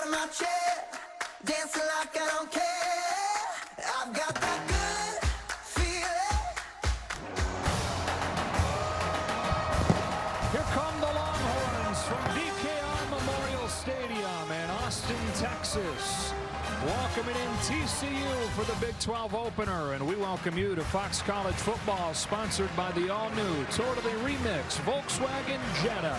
in my chair, dancing like I don't care. I've got that good feeling. Here come the Longhorns from DKR Memorial Stadium in Austin, Texas. Welcoming in TCU for the Big 12 opener, and we welcome you to Fox College Football, sponsored by the all-new, totally remixed Volkswagen Jetta.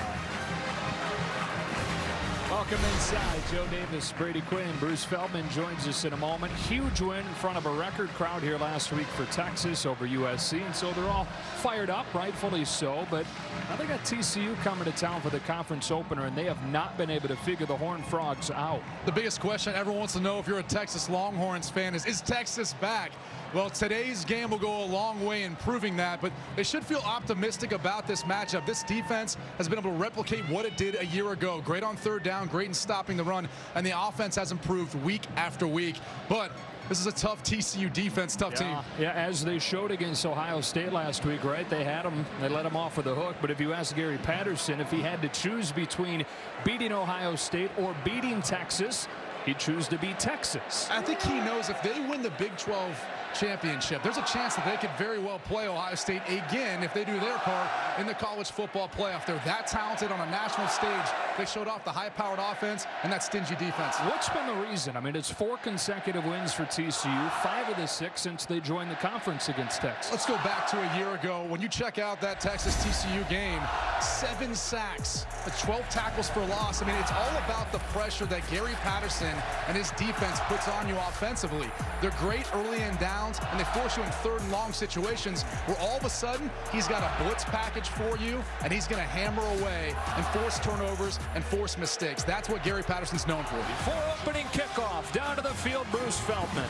Welcome inside. Joe Davis, Brady Quinn, Bruce Feldman joins us in a moment. Huge win in front of a record crowd here last week for Texas over USC, and so they're all fired up, rightfully so. But now they got TCU coming to town for the conference opener, and they have not been able to figure the Horned Frogs out. The biggest question everyone wants to know if you're a Texas Longhorns fan is Texas back? Well, today's game will go a long way in proving that, but they should feel optimistic about this matchup. This defense has been able to replicate what it did a year ago. Great on third down, great in stopping the run, and the offense has improved week after week. But this is a tough TCU defense, tough team. Yeah, as they showed against Ohio State last week, right? They had them, they let them off with the hook. But if you ask Gary Patterson if he had to choose between beating Ohio State or beating Texas, he'd choose to beat Texas. I think he knows if they win the Big 12 championship, there's a chance that they could very well play Ohio State again if they do their part in the college football playoff. They're that talented on a national stage. They showed off the high-powered offense and that stingy defense. What's been the reason? I mean, it's 4 consecutive wins for TCU, 5 of the 6 since they joined the conference against Texas. Let's go back to a year ago. When you check out that Texas-TCU game, 7 sacks, 12 tackles for loss. I mean, it's all about the pressure that Gary Patterson and his defense puts on you offensively. They're great early and down, and they force you in third and long situations where all of a sudden he's got a blitz package for you, and he's going to hammer away and force turnovers and force mistakes. That's what Gary Patterson's known for. Before opening kickoff, down to the field, Bruce Feldman.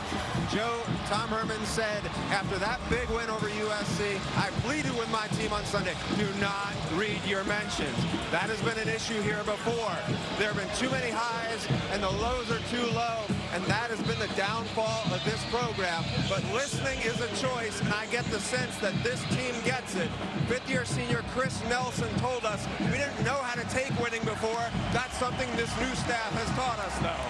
Joe, Tom Herman said after that big win over USC, I pleaded with my team on Sunday, do not read your mentions. That has been an issue here before. There have been too many highs and the lows are too low, and that has been the downfall of this program. But listening is a choice, and I get the sense that this team gets it. Fifth-year senior Chris Nelson told us we didn't know how to take winning before. That's something this new staff has taught us, though.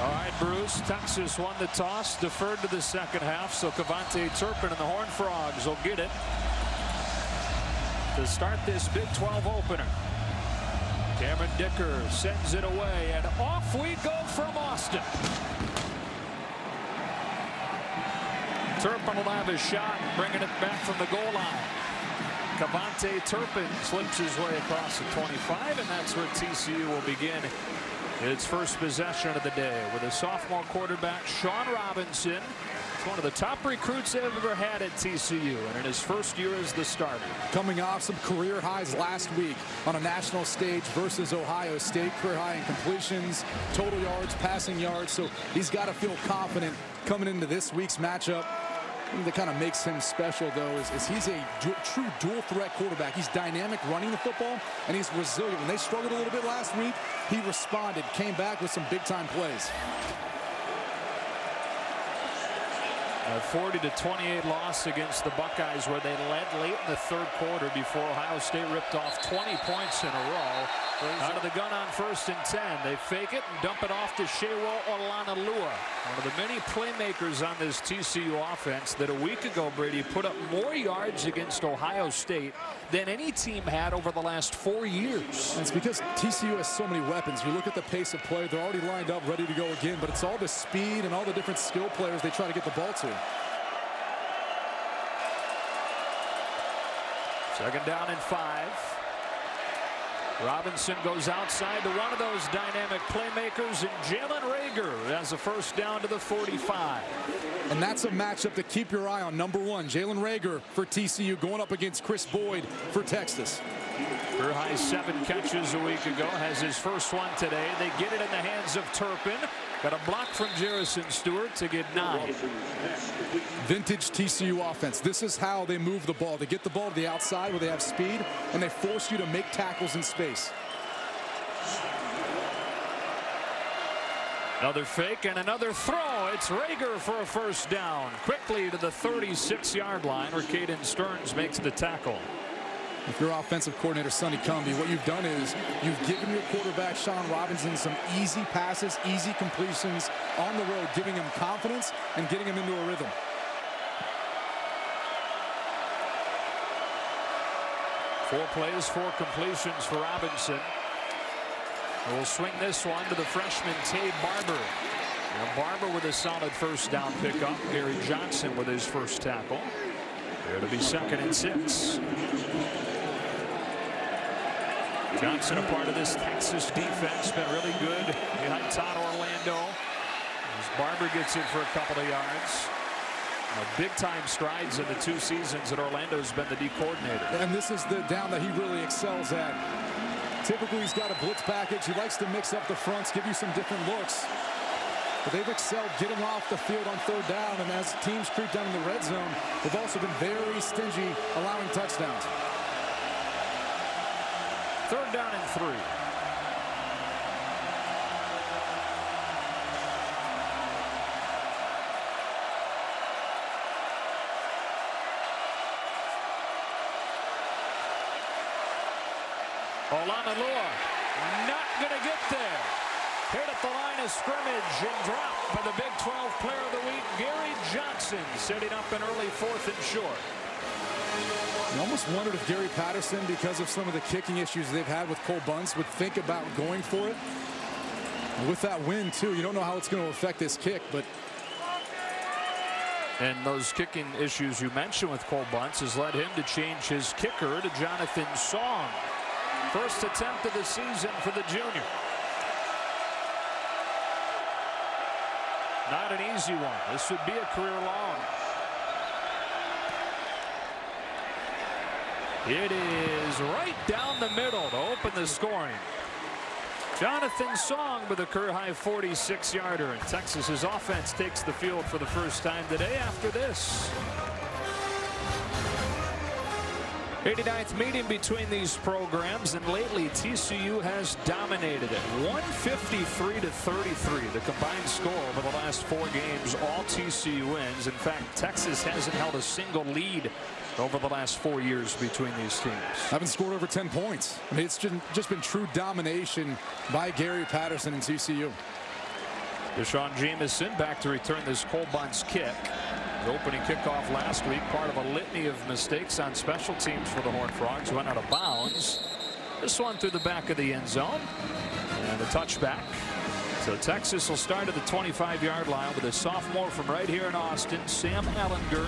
All right, Bruce, Texas won the toss, deferred to the second half, so Cavante Turpin and the Horned Frogs will get it to start this Big 12 opener. Cameron Dicker sends it away, and off we go from Austin. Turpin will have his shot, bringing it back from the goal line. Cavante Turpin slips his way across the 25, and that's where TCU will begin its first possession of the day with a sophomore quarterback, Shawn Robinson. It's one of the top recruits they've ever had at TCU, and in his first year as the starter. Coming off some career highs last week on a national stage versus Ohio State. Career high in completions, total yards, passing yards. So he's got to feel confident coming into this week's matchup. That kind of makes him special, though, is he's a true dual-threat quarterback. He's dynamic running the football, and he's resilient. When they struggled a little bit last week, he responded, came back with some big-time plays. A 40-28 loss against the Buckeyes, where they led late in the third quarter before Ohio State ripped off 20 points in a row. Out of the gun on 1st and 10. They fake it and dump it off to Shewa Olanalua, one of the many playmakers on this TCU offense that a week ago, Brady, put up more yards against Ohio State than any team had over the last 4 years. And it's because TCU has so many weapons. You look at the pace of play, they're already lined up, ready to go again, but it's all the speed and all the different skill players they try to get the ball to. Second down and 5. Robinson goes outside to one of those dynamic playmakers, and Jalen Reagor has a first down to the 45. And that's a matchup to keep your eye on. Number 1, Jalen Reagor for TCU going up against Chris Boyd for Texas. Career high 7 catches a week ago, has his first one today. They get it in the hands of Turpin. Got a block from Jerrison Stewart to get 9. Vintage TCU offense. This is how they move the ball. They get the ball to the outside where they have speed, and they force you to make tackles in space. Another fake and another throw. It's Reagor for a first down. Quickly to the 36-yard line where Caden Stearns makes the tackle. If you're offensive coordinator Sonny Cumbie, what you've done is you've given your quarterback Shawn Robinson some easy passes, easy completions on the road, giving him confidence and getting him into a rhythm. Four plays, 4 completions for Robinson. We'll swing this one to the freshman Tay Barber. Now Barber with a solid first down pickup. Gary Johnson with his first tackle. It'll be 2nd and 6. Johnson, a part of this Texas defense, been really good behind Todd Orlando. As Barber gets it for a couple of yards. Big-time strides in the 2 seasons that Orlando's been the D coordinator. And this is the down that he really excels at. Typically, he's got a blitz package. He likes to mix up the fronts, give you some different looks. But they've excelled getting off the field on 3rd down. And as teams creep down in the red zone, they've also been very stingy allowing touchdowns. 3rd down and 3. Olanalua not going to get there. Hit at the line of scrimmage and dropped by the Big 12 Player of the Week, Gary Johnson, setting up an early 4th and short. You almost wondered if Gary Patterson, because of some of the kicking issues they've had with Cole Bunce, would think about going for it. And with that win, too, you don't know how it's going to affect this kick, but... And those kicking issues you mentioned with Cole Bunce has led him to change his kicker to Jonathan Song. First attempt of the season for the junior. Not an easy one. This would be a career long. It is right down the middle to open the scoring. Jonathan Song with a career-high 46-yarder, and Texas's offense takes the field for the first time today after this. 89th meeting between these programs, and lately TCU has dominated it. 153-33, the combined score over the last 4 games. All TCU wins. In fact, Texas hasn't held a single lead over the last 4 years between these teams. Haven't scored over 10 points. I mean, it's just been true domination by Gary Patterson and TCU. Deshaun Jamison back to return this Cole Bunce kick. The opening kickoff last week, part of a litany of mistakes on special teams for the Horned Frogs, went out of bounds. This one through the back of the end zone, and a touchback. So Texas will start at the 25-yard line with a sophomore from right here in Austin, Sam Ehlinger.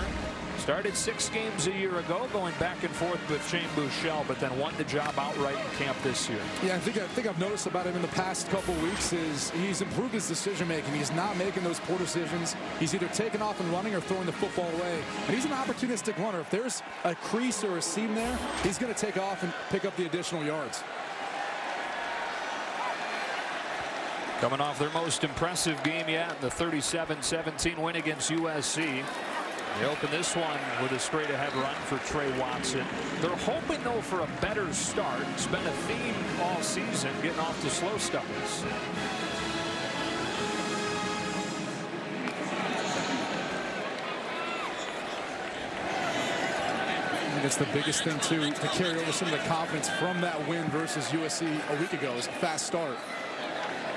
Started 6 games a year ago, going back and forth with Shane Buechele, but then won the job outright in camp this year. Yeah, I think I've noticed about him in the past couple weeks is he's improved his decision making. He's not making those poor decisions. He's either taking off and running or throwing the football away. And he's an opportunistic runner. If there's a crease or a seam there, he's going to take off and pick up the additional yards. Coming off their most impressive game yet, the 37-17 win against USC. They open this one with a straight-ahead run for Trey Watson. They're hoping, though, for a better start. It's been a theme all season, getting off to slow starts. I think it's the biggest thing, too, to carry over some of the confidence from that win versus USC a week ago is a fast start.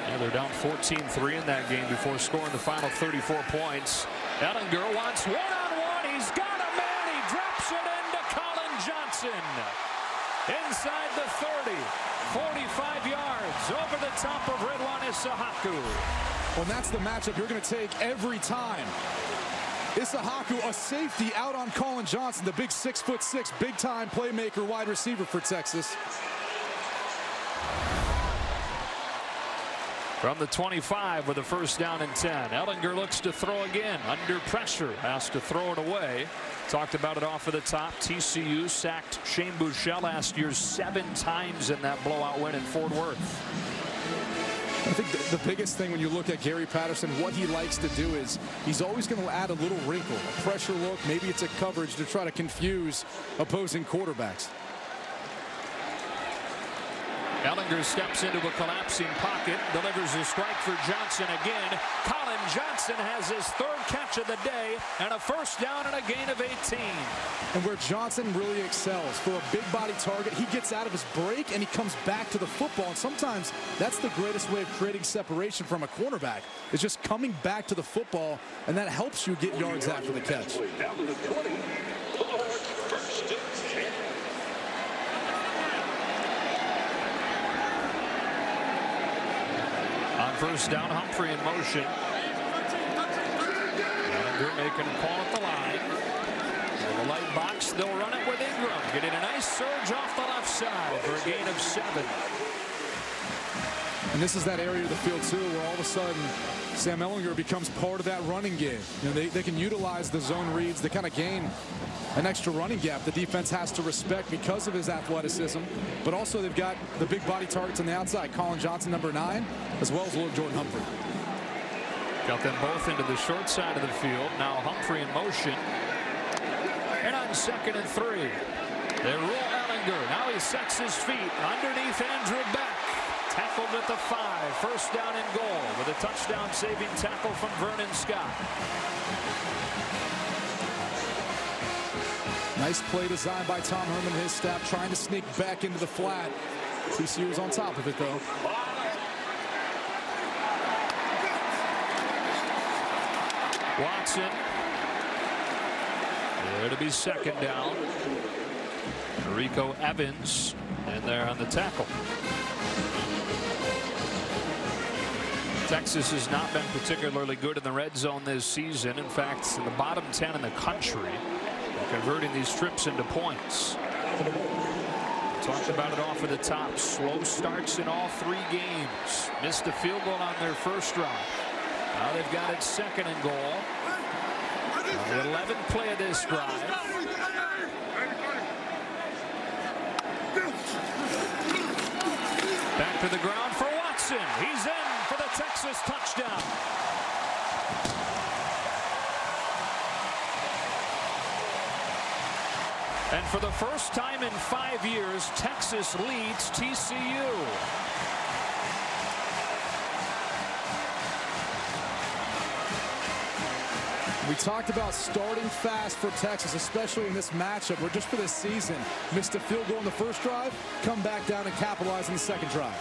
Yeah, they're down 14-3 in that game before scoring the final 34 points. Ehlinger wants one-on-one. He's got a man. He drops it into Colin Johnson. Inside the 30. 45 yards over the top of Ridwan Issahaku. Well, that's the matchup you're going to take every time. Issahaku, a safety out on Colin Johnson, the big 6'6", big-time playmaker wide receiver for Texas. From the 25 with a first down and 10. Ehlinger looks to throw again. Under pressure. Has to throw it away. Talked about it off of the top. TCU sacked Shane Buechele last year 7 times in that blowout win in Fort Worth. I think the biggest thing when you look at Gary Patterson, what he likes to do is he's always going to add a little wrinkle, a pressure look. Maybe it's a coverage to try to confuse opposing quarterbacks. Ehlinger steps into a collapsing pocket, delivers a strike for Johnson again. Colin Johnson has his third catch of the day and a first down and a gain of 18. And where Johnson really excels, for a big body target, he gets out of his break and he comes back to the football. And sometimes that's the greatest way of creating separation from a cornerback, is just coming back to the football, and that helps you get yards after the catch. On first down, Humphrey in motion. Ehlinger making a call at the line. In the light box, they'll run it with Ingram. Getting a nice surge off the left side for a gain of 7. And this is that area of the field, too, where all of a sudden Sam Ehlinger becomes part of that running game. You know, they can utilize the zone reads. They kind of gain an extra running gap the defense has to respect because of his athleticism. But also they've got the big body targets on the outside. Colin Johnson, number 9, as well as Lord Jordan Humphrey. Got them both into the short side of the field. Now Humphrey in motion. And on 2nd and 3. They roll Ehlinger. Now he sets his feet underneath Andrew Beck. Tackled at the 5. First down and goal with a touchdown saving tackle from Vernon Scott. Nice play designed by Tom Herman and his staff, trying to sneak back into the flat. TCU is on top of it, though. Watson. There to be 2nd down. Rico Evans in there on the tackle. Texas has not been particularly good in the red zone this season. In fact, in the bottom 10 in the country, converting these trips into points. Talked about it off of the top. Slow starts in all 3 games. Missed a field goal on their first drive. Now they've got it 2nd and goal. The 11th play of this drive. Back to the ground for Watson. He's in for the Texas touchdown. And for the first time in 5 years, Texas leads TCU. We talked about starting fast for Texas, especially in this matchup, or just for this season. Missed a field goal in the first drive, come back down and capitalize in the second drive.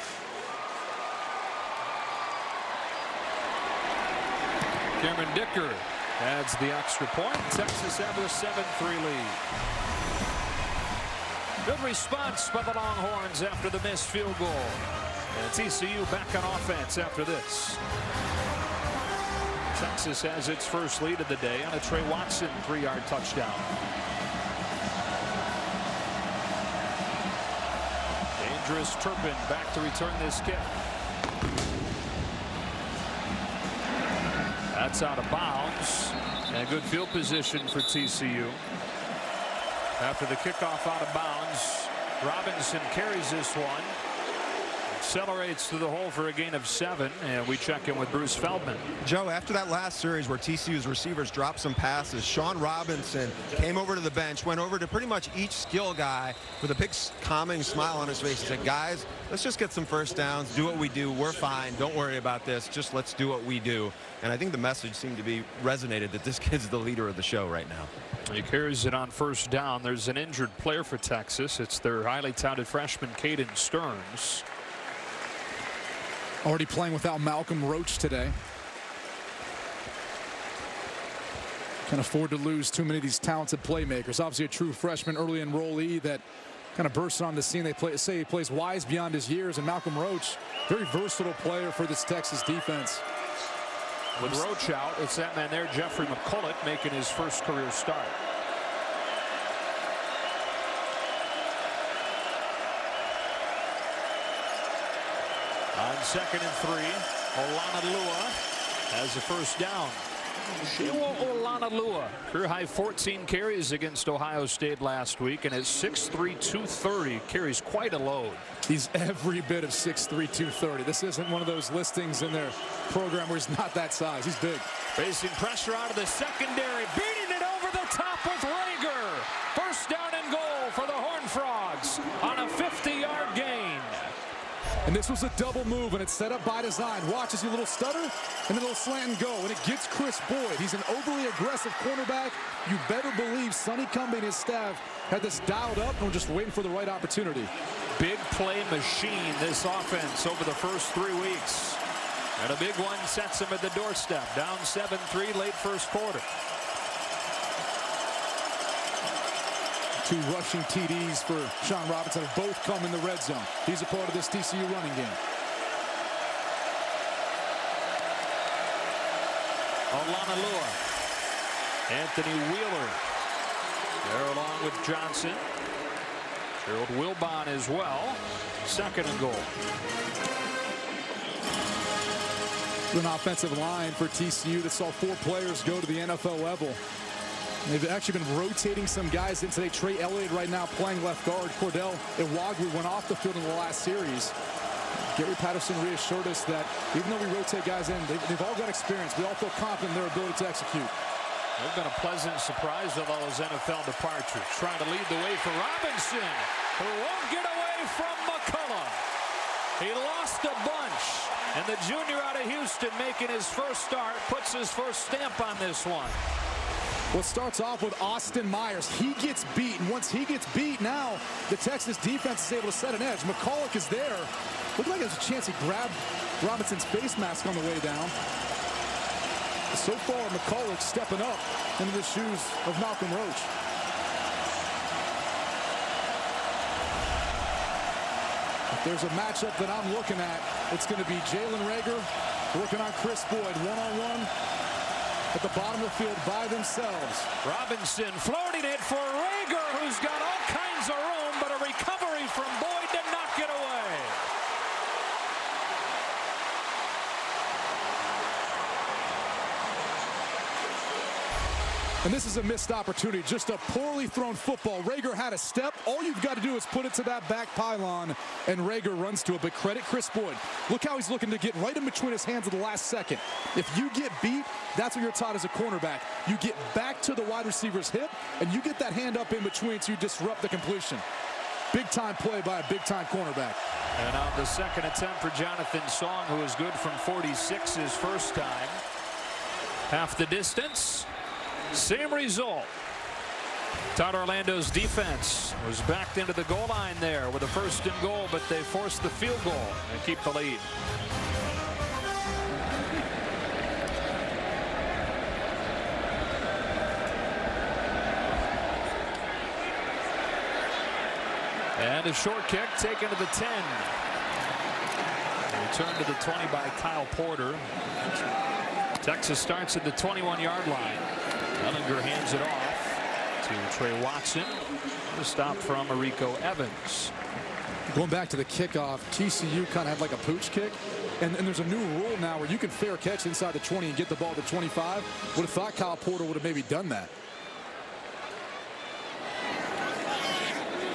Cameron Dicker adds the extra point. Texas have a 7-3 lead. Good response by the Longhorns after the missed field goal. And TCU back on offense after this. Texas has its first lead of the day on a Trey Watson 3-yard touchdown. Dangerous Turpin back to return this kick. That's out of bounds. And good field position for TCU. After the kickoff out of bounds, Robinson carries this one. Accelerates to the hole for a gain of 7, and we check in with Bruce Feldman. Joe, after that last series where TCU's receivers dropped some passes, Shawn Robinson came over to the bench, went over to pretty much each skill guy with a big calming smile on his face. He said, guys, let's just get some first downs, do what we do, we're fine, don't worry about this, just let's do what we do. And I think the message seemed to be resonated that this kid's the leader of the show right now. He carries it on first down. There's an injured player for Texas. It's their highly touted freshman Caden Stearns. Already playing without Malcolm Roach today. Can't afford to lose too many of these talented playmakers. Obviously a true freshman early enrollee that kind of bursts on the scene. They say he plays wise beyond his years, and Malcolm Roach, very versatile player for this Texas defense. With Roach out, it's that man there, Jeffrey McCullough, making his first career start. On 2nd and 3, Olanalua has the first down. Shiwa Olanalua, career high 14 carries against Ohio State last week, and at 6'3", 230, carries quite a load. He's every bit of 6'3", 230. This isn't one of those listings in their program where he's not that size. He's big. Facing pressure out of the secondary, beating it over the top with Rager. First down and goal for the Horned Frogs on a 50-yard gain. And this was a double move, and it's set up by design. Watch as you little stutter, and then a little slant and go, and it gets Chris Boyd. He's an overly aggressive cornerback. You better believe Sonny Cumbie and his staff had this dialed up, and we're just waiting for the right opportunity. Big play machine, this offense, over the first 3 weeks. And a big one sets him at the doorstep. Down 7-3 late first quarter. 2 rushing TDs for Shawn Robinson have both come in the red zone. He's a part of this TCU running game. Olanalua. Anthony Wheeler. There along with Johnson. Gerald Wilbon as well. 2nd and goal. An offensive line for TCU that saw 4 players go to the NFL level. They've actually been rotating some guys in today. Trey Elliott right now playing left guard. Cordell Iwagwu went off the field in the last series. Gary Patterson reassured us that even though we rotate guys in, they've all got experience. We all feel confident in their ability to execute. They've been a pleasant surprise with all those NFL departures. Trying to lead the way for Robinson, who won't get away from McCullough. He lost a bunch, and the junior out of Houston making his first start puts his first stamp on this one. Well, it starts off with Austin Myers. He gets beat, and once he gets beat, now the Texas defense is able to set an edge. McCullough is there. Looked like there's a chance he grabbed Robinson's face mask on the way down. So far, McCullough stepping up into the shoes of Malcolm Roach. If there's a matchup that I'm looking at, it's going to be Jalen Reagor working on Chris Boyd one-on-one at the bottom of the field by themselves. Robinson floating it for Reagor, who's got all kinds of room, but a recovery from Boyd to knock it away. And this is a missed opportunity, just a poorly thrown football. Reagor had a step. All you've got to do is put it to that back pylon, and Reagor runs to it. But credit Chris Boyd. Look how he's looking to get right in between his hands at the last second. If you get beat, that's what you're taught as a cornerback. You get back to the wide receiver's hip, and you get that hand up in between to disrupt the completion. Big-time play by a big-time cornerback. And on the 2nd attempt for Jonathan Song, who was good from 46 his first time. Half the distance. Same result. Todd Orlando's defense was backed into the goal line there with a 1st and goal, but they forced the field goal and keep the lead. And a short kick taken to the 10. Returned to the 20 by Kyle Porter. Texas starts at the 21-yard line. Ehlinger hands it off to Trey Watson. The stop from Rico Evans. Going back to the kickoff, TCU kind of had like a pooch kick. And there's a new rule now where you can fair catch inside the 20 and get the ball to 25. Would have thought Kyle Porter would have maybe done that.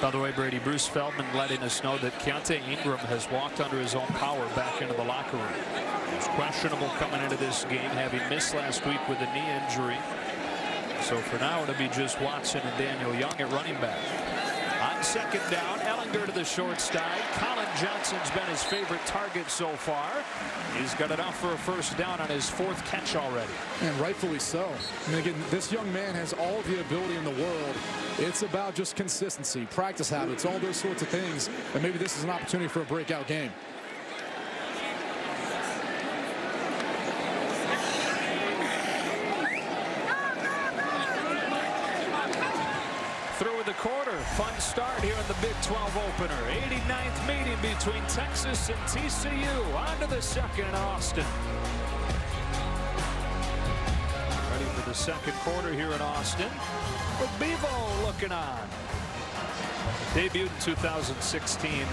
By the way, Brady, Bruce Feldman letting us know that Keontae Ingram has walked under his own power back into the locker room. He was questionable coming into this game, having missed last week with a knee injury. So for now, it'll be just Watson and Daniel Young at running back. On 2nd down, Ehlinger to the short side. Colin Johnson's been his favorite target so far. He's got enough for a 1st down on his 4th catch already. And rightfully so. I mean, again, this young man has all the ability in the world. It's about just consistency, practice habits, all those sorts of things. And maybe this is an opportunity for a breakout game. Through the quarter, fun start here in the Big 12 opener. 89th meeting between Texas and TCU. On to the 2nd in Austin. Ready for the 2nd quarter here in Austin with Bevo looking on. Debuted in 2016 and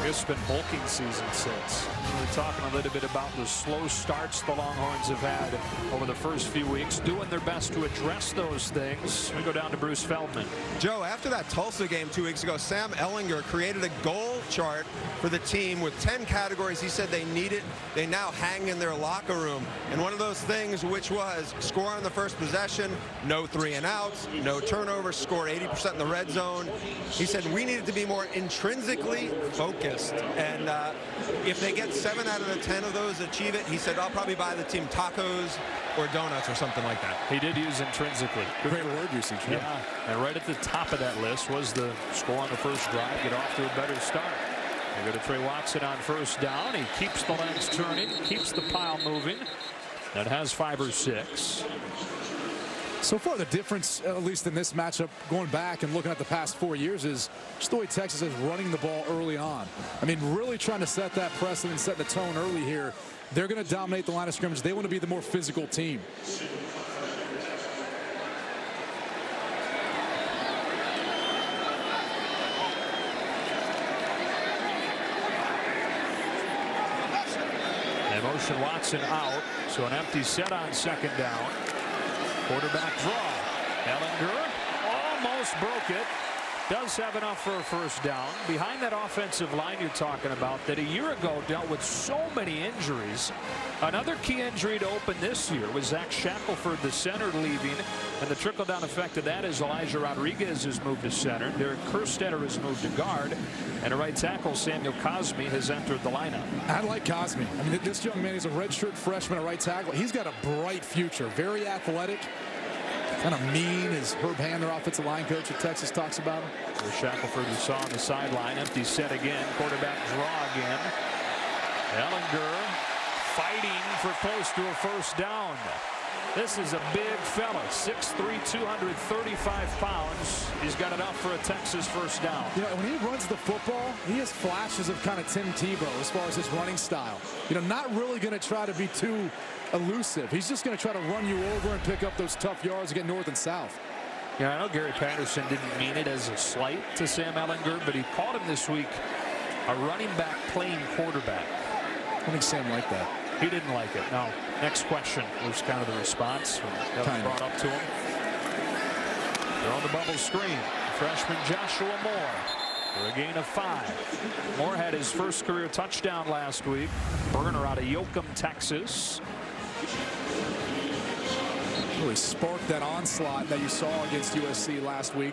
it's been bulking season since. We're talking a little bit about the slow starts the Longhorns have had over the first few weeks, doing their best to address those things. We go down to Bruce Feldman. Joe, after that Tulsa game 2 weeks ago, Sam Ehlinger created a goal chart for the team with 10 categories he said they needed. They now hang in their locker room. And one of those things, which was score on the first possession, no 3 and outs, no turnovers, scored 80% in the red zone. He said we needed to be more intrinsically focused. focused. And if they get 7 out of the 10 of those achieve it, he said, I'll probably buy the team tacos or donuts or something like that. He did use intrinsically. Great word usage. Yeah, and right at the top of that list was the score on the first drive, get off to a better start. They go to Trey Watson on first down. He keeps the legs turning, keeps the pile moving. That has 5 or 6. So far, the difference, at least in this matchup, going back and looking at the past 4 years, is just the way Texas is running the ball early on. I mean, really trying to set that precedent, set the tone early here. They're going to dominate the line of scrimmage. They want to be the more physical team. They motion Watson out, so an empty set on second down. Quarterback draw. Ehlinger almost broke it. Does have enough for a first down. Behind that offensive line you're talking about that a year ago dealt with so many injuries. Another key injury to open this year was Zach Shackelford, the center, leaving. And the trickle-down effect of that is Elijah Rodriguez has moved to center. Derek Kerstetter has moved to guard. And a right tackle, Samuel Cosme, has entered the lineup. I like Cosme. I mean, this young man is a redshirt freshman at right tackle. He's got a bright future. Very athletic. Kind of mean, as Herb Hand, their offensive line coach at Texas, talks about him. There's Shackelford, we saw on the sideline. Empty set again. Quarterback draw again. Ehlinger fighting for close to a first down. This is a big fella, 6'3", 235 pounds. He's got enough for a Texas first down. You know, when he runs the football, he has flashes of kind of Tim Tebow as far as his running style. You know, not really going to try to be too elusive. He's just going to try to run you over and pick up those tough yards to get north and south. Yeah, I know Gary Patterson didn't mean it as a slight to Sam Ehlinger, but he called him this week a running back playing quarterback. I think Sam liked that. He didn't like it. Now, next question was kind of the response that was brought up to him. They're on the bubble screen. Freshman Joshua Moore for a gain of 5. Moore had his first career touchdown last week. Burner out of Yoakum, Texas. Really sparked that onslaught that you saw against USC last week.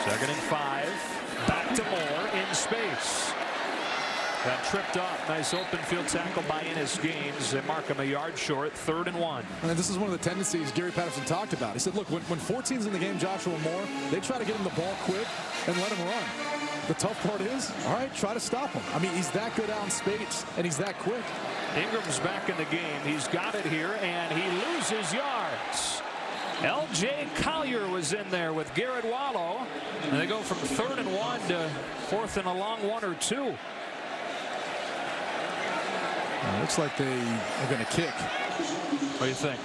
2nd and 5. Back to Moore in space. Got tripped up. Nice open field tackle by Ennis Gaines. They mark him a yard short. 3rd and 1. And this is one of the tendencies Gary Patterson talked about. He said, look, when 14's in the game, Joshua Moore, they try to get him the ball quick and let him run. The tough part is, all right, try to stop him. I mean, he's that good out in space, and he's that quick. Ingram's back in the game. He's got it here, and he loses yards. L.J. Collier was in there with Garrett Wallow. And they go from 3rd and 1 to 4th and a long 1 or 2. Looks like they are going to kick. What do you think?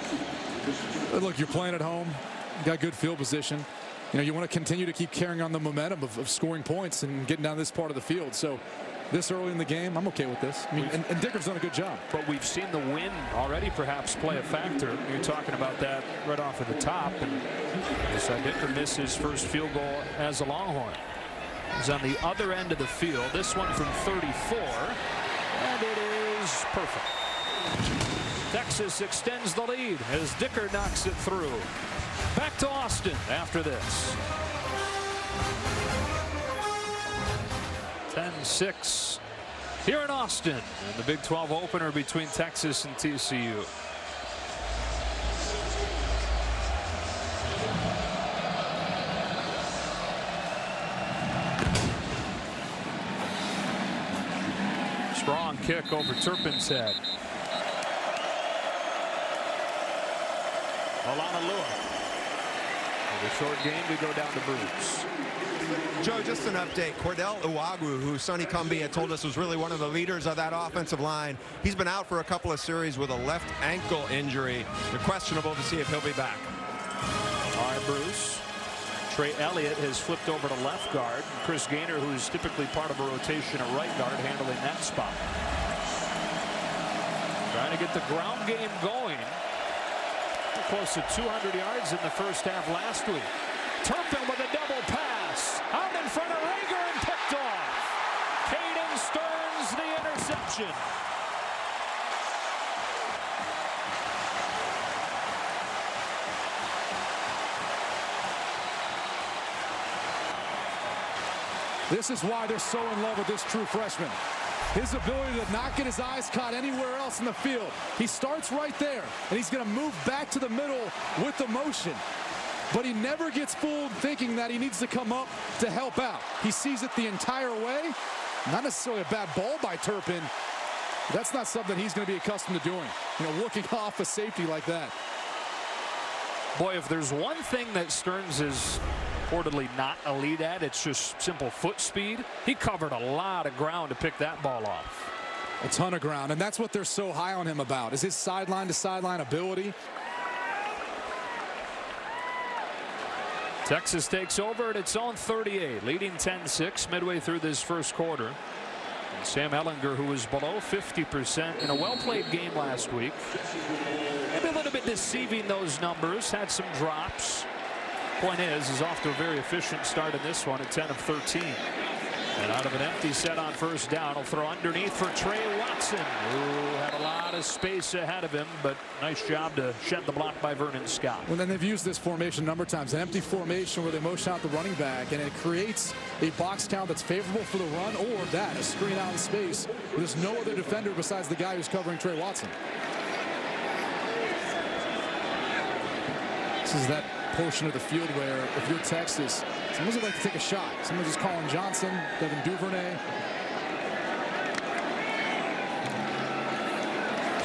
But look, you're playing at home. You got good field position. You know, you want to continue to keep carrying on the momentum of scoring points and getting down this part of the field. So this early in the game, I'm okay with this. I mean, and Dicker's done a good job. But we've seen the win already perhaps play a factor. You're talking about that right off at the top. And Dicker missed his first field goal as a Longhorn. He's on the other end of the field. This one from 34. And it is perfect. Texas extends the lead as Dicker knocks it through. Back to Austin after this. 10-6 here in Austin in the Big 12 opener between Texas and TCU. Strong kick over Turpin's head. Olanalua. The short game, we go down to Bruce. Joe, just an update. Cordell Iwagwu, who Sonny Cumbie had told us was really one of the leaders of that offensive line, he's been out for a couple of series with a left ankle injury. They're questionable to see if he'll be back. All right, Bruce. Trey Elliott has flipped over to left guard. Chris Gaynor, who's typically part of a rotation at right guard, handling that spot. Trying to get the ground game going. Close to 200 yards in the first half last week. Turpin with a double pass. Out in front of Rager and picked off. Caden Stearns the interception. This is why they're so in love with this true freshman. His ability to not get his eyes caught anywhere else in the field. He starts right there, and he's going to move back to the middle with the motion. But he never gets fooled thinking that he needs to come up to help out. He sees it the entire way. Not necessarily a bad ball by Turpin. That's not something he's going to be accustomed to doing. You know, looking off a safety like that. Boy, if there's one thing that Stearns is reportedly not elite at, it's just simple foot speed. He covered a lot of ground to pick that ball off. A ton of ground, and that's what they're so high on him about, is his sideline-to-sideline ability. Texas takes over at its own 38, leading 10-6 midway through this first quarter. And Sam Ehlinger, who was below 50% in a well-played game last week. Maybe a little bit deceiving, those numbers, had some drops. Point is off to a very efficient start in this one at 10 of 13. And out of an empty set on first down, he'll throw underneath for Trey Watson, who had a lot of space ahead of him, but nice job to shed the block by Vernon Scott. Well, then they've used this formation a number of times, an empty formation where they motion out the running back, and it creates a box count that's favorable for the run, or that, a screen out in space where there's no other defender besides the guy who's covering Trey Watson. This is that portion of the field where, if you're Texas, someone's would like to take a shot. Someone just Colin Johnson, Devin Duvernay.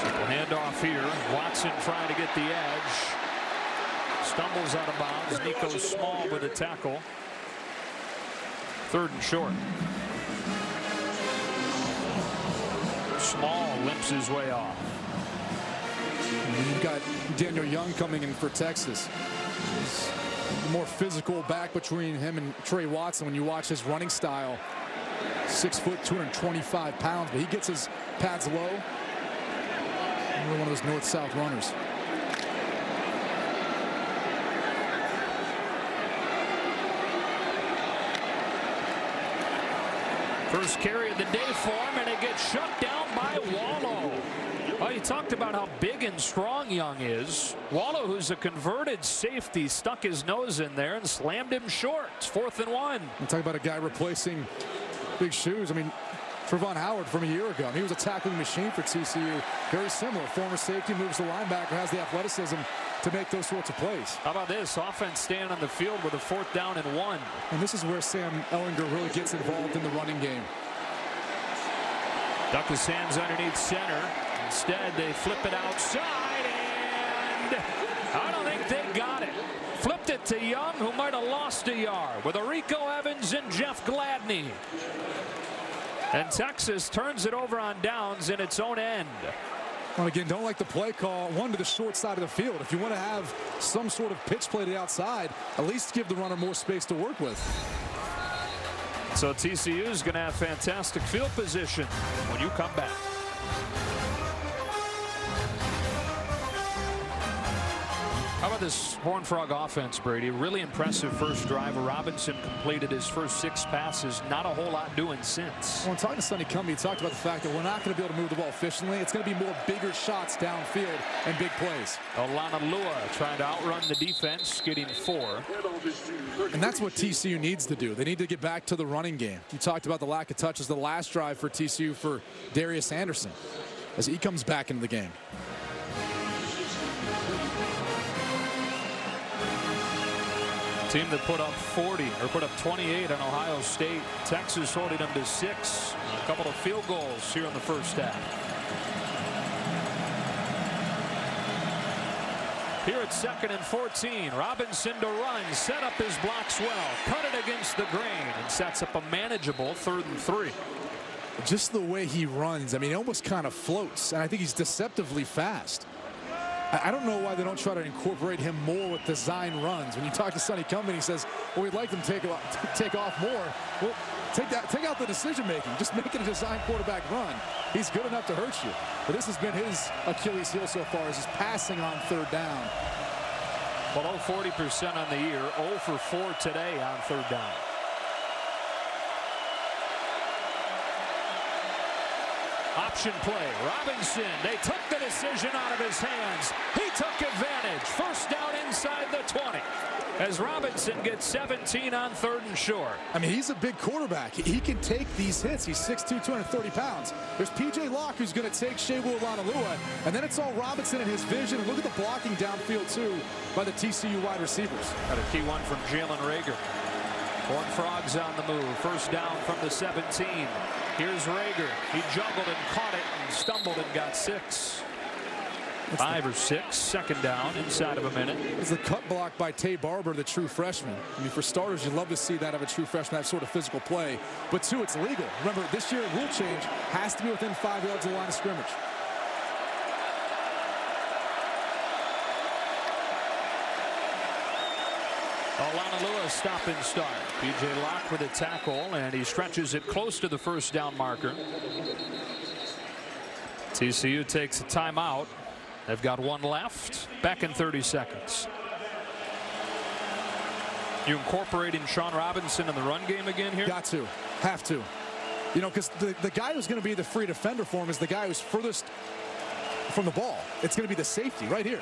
Simple handoff here. Watson trying to get the edge. Stumbles out of bounds. Nico Small with a tackle. 3rd and short. Small limps his way off. And you've got Daniel Young coming in for Texas. He's the more physical back between him and Trey Watson. When you watch his running style, 6 foot, 225 pounds, but he gets his pads low. Another one of those north-south runners. First carry of the day for him, and it gets shut down by Wallow. Well, you talked about how big and strong Young is. Wallow, who's a converted safety, stuck his nose in there and slammed him short. It's 4th and 1. You talk about a guy replacing big shoes. I mean, Trevon Howard from a year ago. He was a tackling machine for TCU. Very similar. Former safety, moves the linebacker, has the athleticism to make those sorts of plays. How about this? Offense staying on the field with a 4th down and 1. And this is where Sam Ehlinger really gets involved in the running game. Duck his hands underneath center. Instead, they flip it outside, and I don't think they got it. Flipped it to Young, who might have lost a yard, with Rico Evans and Jeff Gladney. And Texas turns it over on downs in its own end. Well, again, don't like the play call. One to the short side of the field. If you want to have some sort of pitch play to the outside, at least give the runner more space to work with. So TCU is going to have fantastic field position when you come back. How about this Horned Frog offense, Brady? Really impressive first drive. Robinson completed his first 6 passes. Not a whole lot doing since. Well, in talking to Sonny Cumbie, he talked about the fact that we're not going to be able to move the ball efficiently. It's going to be more bigger shots downfield and big plays. Olana Lua trying to outrun the defense, getting 4. And that's what TCU needs to do. They need to get back to the running game. You talked about the lack of touches the last drive for TCU for Darius Anderson as he comes back into the game. Team that put up 40 or put up 28 on Ohio State. Texas holding them to 6. A couple of field goals here in the first half. Here at 2nd and 14. Robinson to run. Set up his blocks well. Cut it against the grain and sets up a manageable 3rd and 3. Just the way he runs, I mean, he almost kind of floats, and I think he's deceptively fast. I don't know why they don't try to incorporate him more with design runs. When you talk to Sonny Cumbie, he says, well, we'd like them to take off more. Well, take out the decision making. Just make it a design quarterback run. He's good enough to hurt you. But this has been his Achilles heel so far, is his passing on 3rd down. Below 40% on the year. 0 for 4 today on 3rd down. '. . . . . . . . . . . . . . . . . . . . . . . . . . . . . . . . . . . . . . . . . . . . . . . . . . . . . . . . . Option play. Robinson. They took the decision out of his hands. He took advantage. First down inside the 20. As Robinson gets 17 on 3rd and short. I mean, he's a big quarterback. He can take these hits. He's 6'2", 230 pounds. There's P.J. Locke, who's going to take Shebu Olanalua, and then it's all Robinson and his vision. And look at the blocking downfield, too, by the TCU wide receivers. Got a key one from Jalen Rager. Horned Frogs on the move. First down from the 17. Here's Rager. He juggled and caught it and stumbled and got 6. 5 or 6. Second down inside of a minute. It's the cut block by Tay Barber, the true freshman. I mean, for starters, you'd love to see that of a true freshman, that sort of physical play. But 2, it's legal. Remember, this year, rule change has to be within 5 yards of the line of scrimmage. Olanalua stop and start. P.J. Locke with a tackle, and he stretches it close to the first down marker. TCU takes a timeout. They've got 1 left. Back in 30 seconds. You incorporating Shawn Robinson in the run game again here? Got to. Have to. You know, because the guy who's going to be the free defender for him is the guy who's furthest from the ball. It's going to be the safety right here.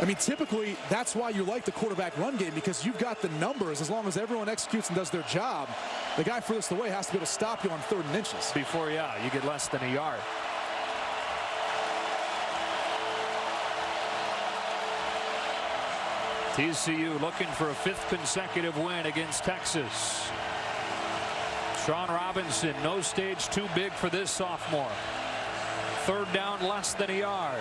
I mean, typically, that's why you like the quarterback run game, because you've got the numbers. As long as everyone executes and does their job, the guy furthest away has to be able to stop you on 3rd and inches. Before, yeah, you get less than a yard. TCU looking for a 5th consecutive win against Texas. Shawn Robinson, no stage too big for this sophomore. 3rd down, less than a yard.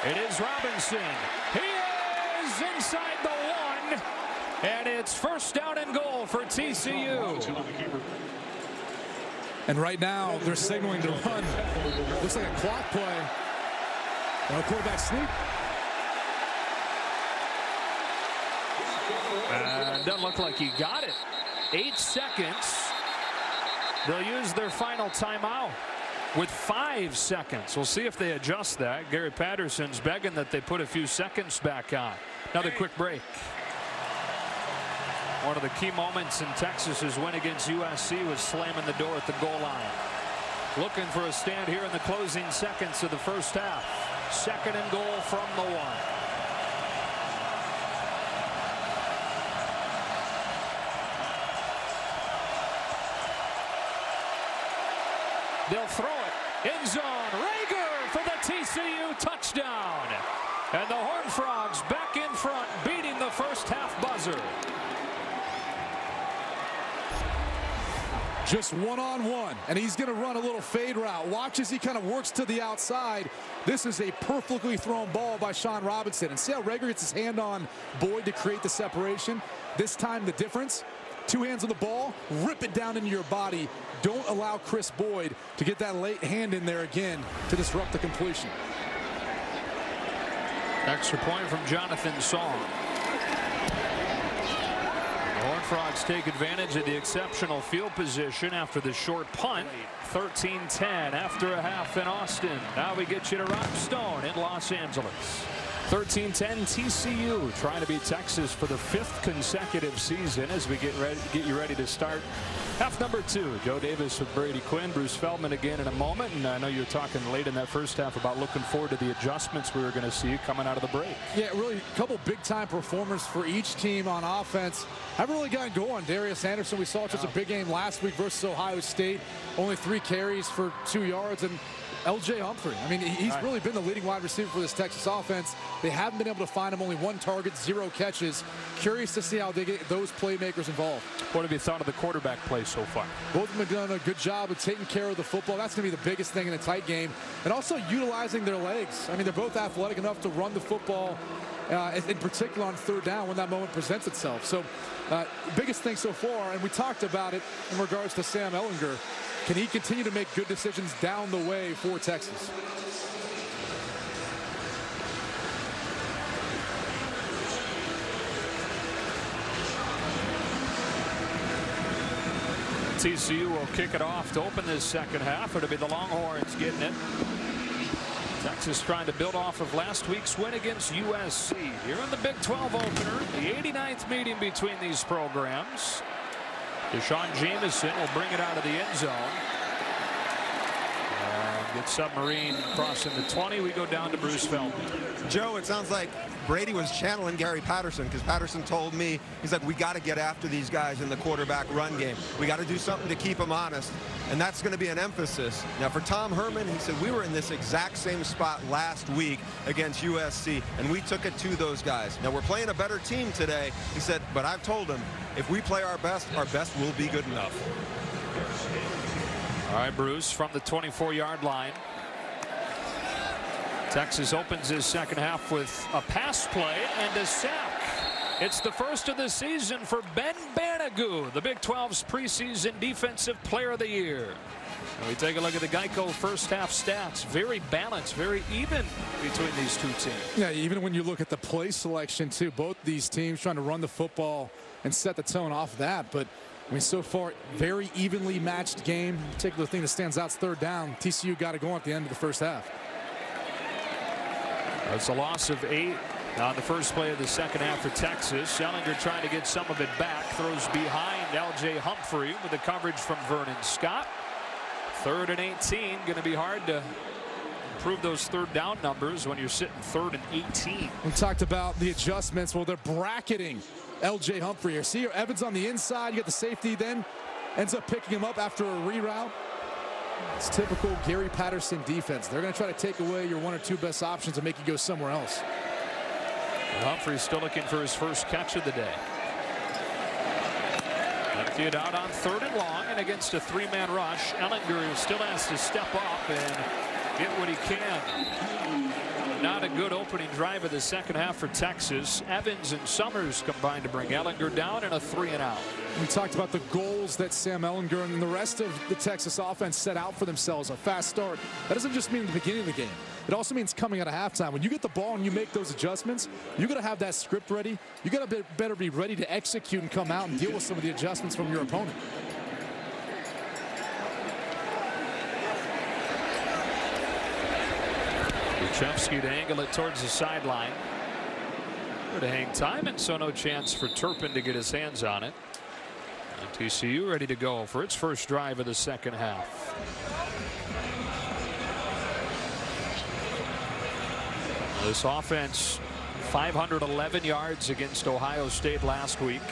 It is Robinson. He is inside the 1. And it's first down and goal for TCU. And right now, they're signaling to run. Looks like a clock play. No quarterback sneak. And doesn't look like he got it. 8 seconds. They'll use their final timeout with 5 seconds. We'll see if they adjust that. Gary Patterson's begging that they put a few seconds back on. Another quick break. One of the key moments in Texas's win against USC was slamming the door at the goal line. Looking for a stand here in the closing seconds of the first half. 2nd and goal from the 1. They'll throw it. End zone. Rager for the TCU touchdown. And the Horned Frogs back in front, beating the first half buzzer. Just one-on-one, and he's going to run a little fade route. Watch as he kind of works to the outside. This is a perfectly thrown ball by Shawn Robinson. And see how Rager gets his hand on Boyd to create the separation? This time the difference, 2 hands on the ball, rip it down into your body. Don't allow Chris Boyd to get that late hand in there again to disrupt the completion. Extra point from Jonathan Song. The Horned Frogs take advantage of the exceptional field position after the short punt. 13-10 after a half in Austin. Now we get you to Rock Stone in Los Angeles. 13-10 TCU trying to beat Texas for the 5th consecutive season as we get you ready to start half number 2. Joe Davis with Brady Quinn, Bruce Feldman again in a moment. And I know you were talking late in that first half about looking forward to the adjustments we were going to see coming out of the break. Yeah, really a couple big time performers for each team on offense. Haven't really gotten going. Darius Anderson, we saw such a big game last week versus Ohio State. Only 3 carries for 2 yards. And L.J. Humphrey, I mean, he's really been the leading wide receiver for this Texas offense. They haven't been able to find him. Only 1 target, 0 catches. Curious to see how they get those playmakers involved. What have you thought of the quarterback play so far? Both of them have done a good job of taking care of the football. That's going to be the biggest thing in a tight game. And also utilizing their legs. I mean, they're both athletic enough to run the football, in particular on 3rd down when that moment presents itself. So biggest thing so far, and we talked about it in regards to Sam Ehlinger. Can he continue to make good decisions down the way for Texas? TCU will kick it off to open this second half. It'll be the Longhorns getting it. Texas trying to build off of last week's win against USC. Here in the Big 12 opener, the 89th meeting between these programs. Shawn Robinson will bring it out of the end zone. Get Submarine crossing the 20. We go down to Bruce Feldman. Joe, it sounds like Brady was channeling Gary Patterson, because Patterson told me, he's like, we got to get after these guys in the quarterback run game. We got to do something to keep them honest, and that's going to be an emphasis. Now for Tom Herman, he said we were in this exact same spot last week against USC, and we took it to those guys. Now we're playing a better team today, he said, but I've told him if we play our best will be good enough. All right, Bruce, from the 24-yard line. Texas opens his second half with a pass play and a sack. It's the first of the season for Ben Banigou, the Big 12's preseason Defensive Player of the Year. And we take a look at the Geico first half stats. Very balanced, very even between these two teams. Yeah, even when you look at the play selection, too, both these teams trying to run the football and set the tone off that. But I mean, so far, very evenly matched game. The particular thing that stands out is third down. TCU got to go at the end of the first half. It's a loss of 8 on the first play of the second half for Texas. Ehlinger trying to get some of it back. Throws behind L.J. Humphrey with the coverage from Vernon Scott. 3rd and 18. Going to be hard to improve those third down numbers when you're sitting 3rd and 18. We talked about the adjustments. Well, they're bracketing L.J. Humphrey here. See, Evans on the inside. You get the safety, then ends up picking him up after a reroute. It's typical Gary Patterson defense. They're going to try to take away your 1 or 2 best options and make you go somewhere else. Humphrey's still looking for his first catch of the day. Empty it out on 3rd and long, and against a 3-man rush, Ehlinger still has to step up and get what he can. Not a good opening drive of the second half for Texas. Evans and Summers combined to bring Ehlinger down in a 3-and-out. We talked about the goals that Sam Ehlinger and the rest of the Texas offense set out for themselves. A fast start. That doesn't just mean the beginning of the game. It also means coming out of halftime. When you get the ball and you make those adjustments, you got to have that script ready. You got to better be ready to execute and come out and deal with some of the adjustments from your opponent. Chevsky to angle it towards the sideline. Good to hang time, and so no chance for Turpin to get his hands on it. And TCU ready to go for its first drive of the second half. This offense, 511 yards against Ohio State last week.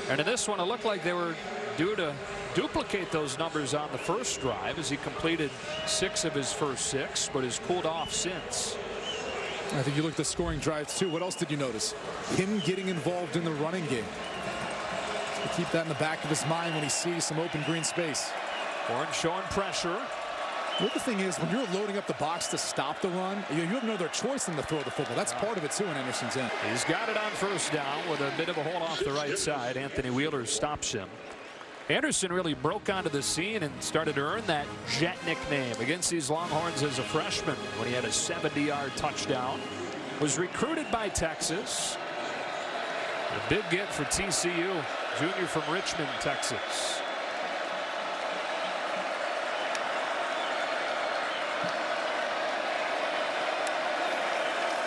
And in this one, it looked like they were due to duplicate those numbers on the first drive, as he completed 6 of his first 6, but has cooled off since. I think you look at the scoring drives too. What else did you notice? Him getting involved in the running game. So keep that in the back of his mind when he sees some open green space. Warren showing pressure. The other thing is, when you're loading up the box to stop the run, you have no other choice than to throw the football. That's part of it too in Anderson's end. He's got it on first down with a bit of a hole off the right side. Anthony Wheeler stops him. Anderson really broke onto the scene and started to earn that Jet nickname against these Longhorns as a freshman when he had a 70-yard touchdown. Was recruited by Texas. A big get for TCU, junior from Richmond, Texas.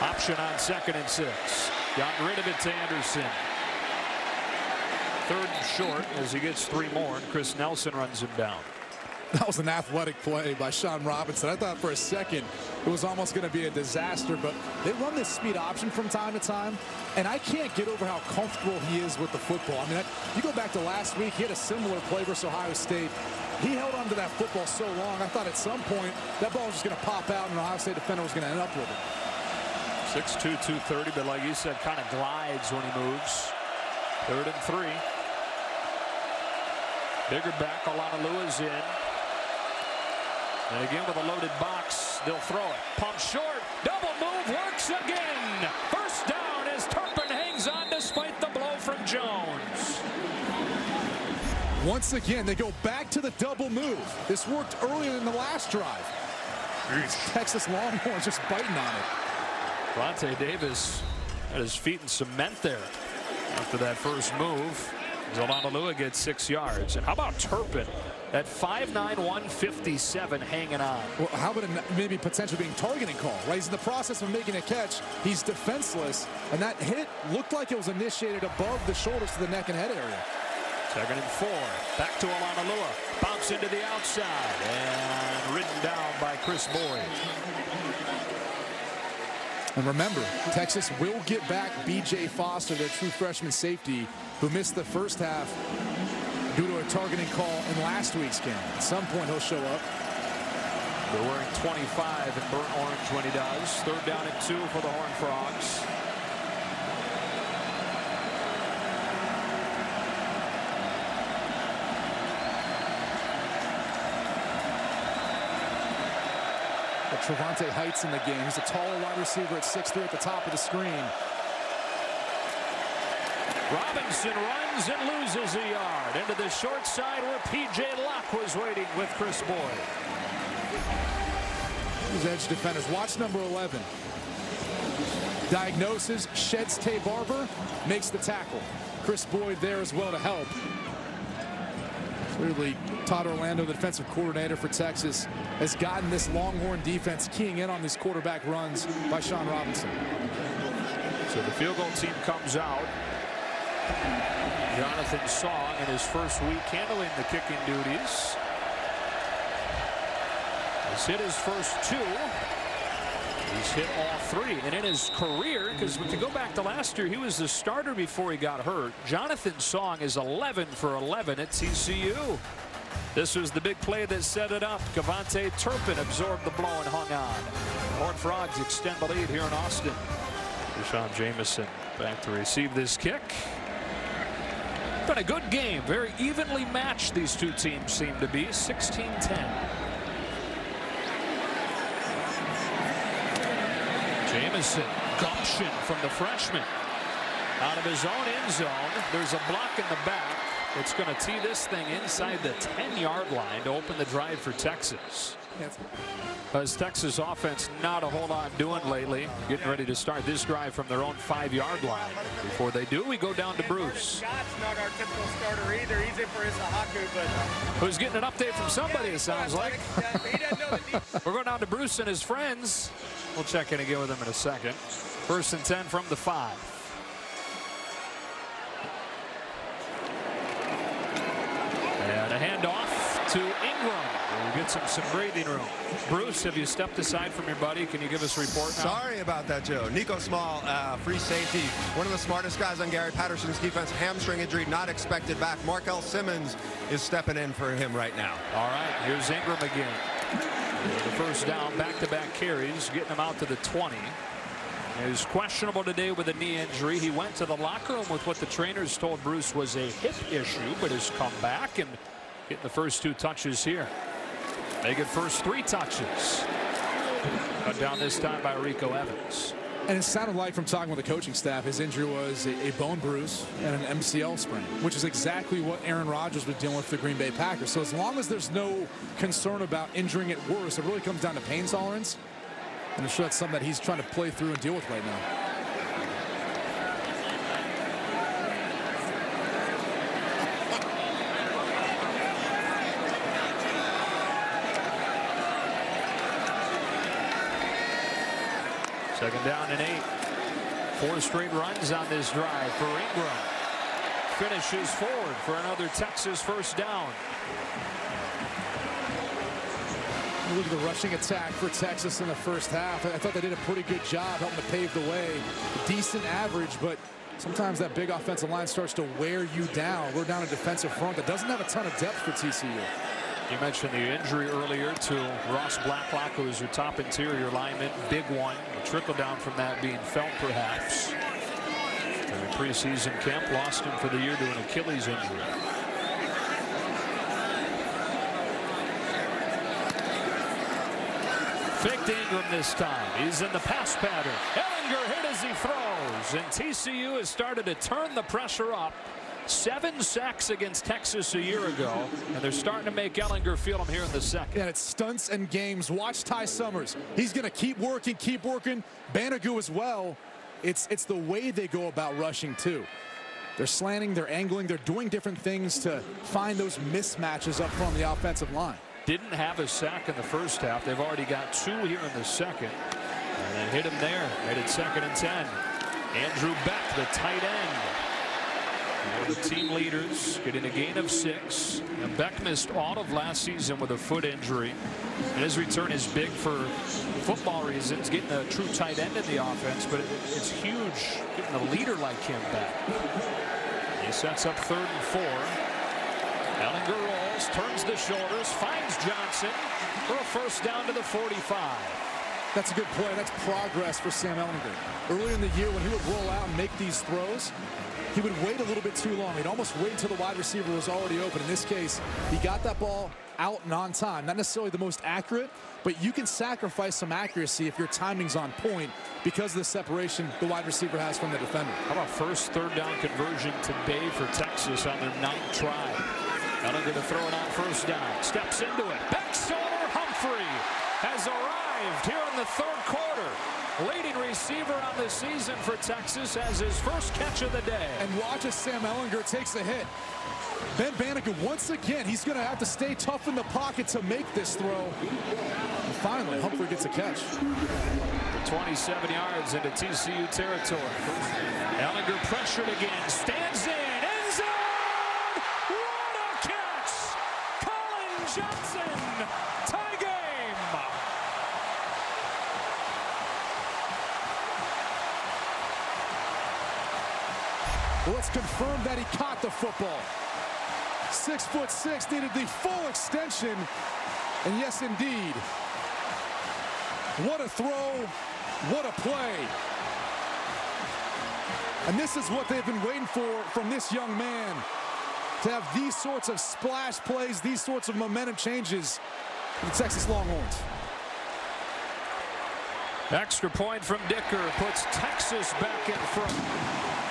Option on 2nd and 6. Got rid of it to Anderson. 3rd and short as he gets 3 more, and Chris Nelson runs him down. That was an athletic play by Shawn Robinson. I thought for a second it was almost going to be a disaster, but they run this speed option from time to time, and I can't get over how comfortable he is with the football. I mean, you go back to last week, he had a similar play versus Ohio State. He held on to that football so long, I thought at some point that ball was just going to pop out and an Ohio State defender was going to end up with it. 6'2", 230, but like you said, kind of glides when he moves. 3rd and 3. Bigger back, Olonilua is in. And again with a loaded box, they'll throw it. Pump short, double move, works again. First down as Turpin hangs on despite the blow from Jones. Once again, they go back to the double move. This worked earlier in the last drive. Texas Longhorns just biting on it. Vontae Davis had his feet in cement there after that first move. Longhorns gets 6 yards. And how about Turpin at 5'9", 157 hanging on? Well, how about maybe potentially being targeting call, right? He's in the process of making a catch. He's defenseless, and that hit looked like it was initiated above the shoulders to the neck and head area. 2nd and 4. Back to Longhorns. Bounce into the outside and ridden down by Chris Boyd. And remember, Texas will get back B.J. Foster, their true freshman safety, who missed the first half due to a targeting call in last week's game. At some point, he'll show up. They're wearing 25 in burnt orange when he does. 3rd down and 2 for the Horned Frogs. Trevante Heights in the game. He's a taller wide receiver at 6'3" at the top of the screen. Robinson runs and loses a yard into the short side where P.J. Locke was waiting with Chris Boyd. These edge defenders. Watch number 11. Diagnosis, sheds Tay Barber, makes the tackle. Chris Boyd there as well to help. Clearly, Todd Orlando, the defensive coordinator for Texas, has gotten this Longhorn defense keying in on these quarterback runs by Shawn Robinson. So the field goal team comes out. Jonathan Song in his first week handling the kicking duties. He's hit his first 2. He's hit all 3. And in his career, because if you go back to last year, he was the starter before he got hurt. Jonathan Song is 11 for 11 at TCU. This was the big play that set it up. Cavante Turpin absorbed the blow and hung on. The Horned Frogs extend the lead here in Austin. Deshaun Jamison back to receive this kick. Been a good game. Very evenly matched these two teams seem to be. 16-10. Jamison, gumption from the freshman. Out of his own end zone. There's a block in the back. It's going to tee this thing inside the 10-yard line to open the drive for Texas. As Texas offense not a whole lot doing lately. Getting ready to start this drive from their own 5-yard line. Before they do, we go down to Bruce. Scott's not our typical starter either. He's in for his Haku, but who's getting an update from somebody, it sounds like. He doesn't know the We're going down to Bruce and his friends. We'll check in again with him in a second. 1st and 10 from the 5. And a handoff to Ingram. We'll get some breathing room. Bruce, have you stepped aside from your buddy? Can you give us a report now? Sorry about that, Joe. Nico Small, free safety. One of the smartest guys on Gary Patterson's defense. Hamstring injury, not expected back. Markel Simmons is stepping in for him right now. All right, here's Ingram again. The first down, back-to-back carries, getting him out to the 20. He was questionable today with a knee injury. He went to the locker room with what the trainers told Bruce was a hip issue, but has come back and getting the first 2 touches here. They get first 3 touches. Cut down this time by Rico Evans. And it sounded like from talking with the coaching staff, his injury was a bone bruise and an MCL sprain, which is exactly what Aaron Rodgers was dealing with the Green Bay Packers. So as long as there's no concern about injuring it worse, it really comes down to pain tolerance. And I'm sure that's something that he's trying to play through and deal with right now. Second down and 8. 4 straight runs on this drive for Ingram. Finishes forward for another Texas first down. Look at the rushing attack for Texas in the first half. I thought they did a pretty good job helping to pave the way. Decent average, but sometimes that big offensive line starts to wear you down. We're down a defensive front that doesn't have a ton of depth for TCU. You mentioned the injury earlier to Ross Blacklock, who is your top interior lineman. Big one. A trickle down from that being felt, perhaps. In preseason camp, lost him for the year to an Achilles injury. Faked Ingram this time. He's in the pass pattern. Ehlinger hit as he throws. And TCU has started to turn the pressure up. 7 sacks against Texas a year ago, and they're starting to make Ehlinger feel him here in the second. And it's stunts and games. Watch Ty Summers. He's going to keep working. Banagoo as well. It's the way they go about rushing too. They're slanting, they're angling, they're doing different things to find those mismatches up front on the offensive line. Didn't have a sack in the first half. They've already got 2 here in the second. And then hit him there. Made it 2nd and 10. Andrew Beck, the tight end. One of the team leaders, getting a gain of 6. And Beck missed all of last season with a foot injury. And his return is big for football reasons, getting a true tight end in the offense, but it's huge getting a leader like him back. He sets up 3rd and 4. Ehlinger rolls, turns the shoulders, finds Johnson for a first down to the 45. That's a good play. That's progress for Sam Ehlinger. Earlier in the year when he would roll out and make these throws, he would wait a little bit too long. He'd almost wait until the wide receiver was already open. In this case, he got that ball out and on time. Not necessarily the most accurate, but you can sacrifice some accuracy if your timing's on point because of the separation the wide receiver has from the defender. How about first 3rd down conversion today for Texas on their 9th try? Ehlinger to throw it on 1st down. Steps into it. Back shoulder. Humphrey has arrived here in the 3rd quarter. Leading receiver on the season for Texas has his first catch of the day. And watch as Sam Ehlinger takes a hit. Ben Banneker, once again, he's going to have to stay tough in the pocket to make this throw. And finally, Humphrey gets a catch. 27 yards into TCU territory. Ehlinger pressured again. Stands in. End zone! What a catch! Colin Johnson! Tie game! Well, let's confirm that he caught the football. 6'6", needed the full extension. And yes, indeed. What a throw. What a play. And this is what they've been waiting for from this young man. To have these sorts of splash plays, these sorts of momentum changes for the Texas Longhorns. Extra point from Dicker puts Texas back in front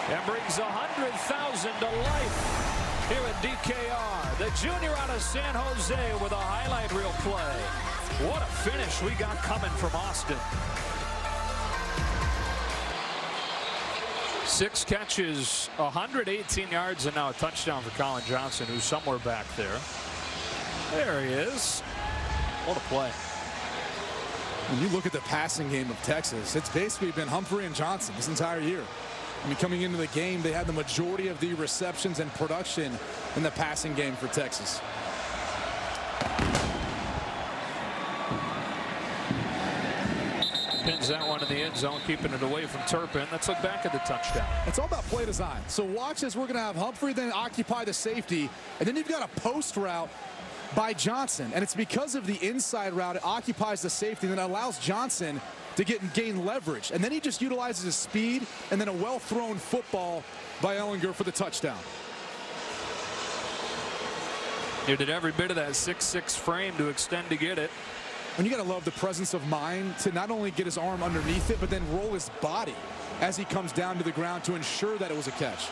and brings 100,000 to life here at DKR. The junior out of San Jose with a highlight reel play. What a finish we got coming from Austin. 6 catches, 118 yards, and now a touchdown for Colin Johnson, who's somewhere back there. There he is. What a play. When you look at the passing game of Texas, it's basically been Humphrey and Johnson this entire year. I mean, coming into the game, they had the majority of the receptions and production in the passing game for Texas. Pins that one in the end zone, keeping it away from Turpin. Let's look back at the touchdown. It's all about play design. So watch as we're going to have Humphrey then occupy the safety, and then you've got a post route by Johnson, and it's because of the inside route. It occupies the safety and then allows Johnson to gain leverage, and then he just utilizes his speed and then a well-thrown football by Ehlinger for the touchdown. He did every bit of that 6'6" frame to extend to get it. And you got to love the presence of mind to not only get his arm underneath it, but then roll his body as he comes down to the ground to ensure that it was a catch.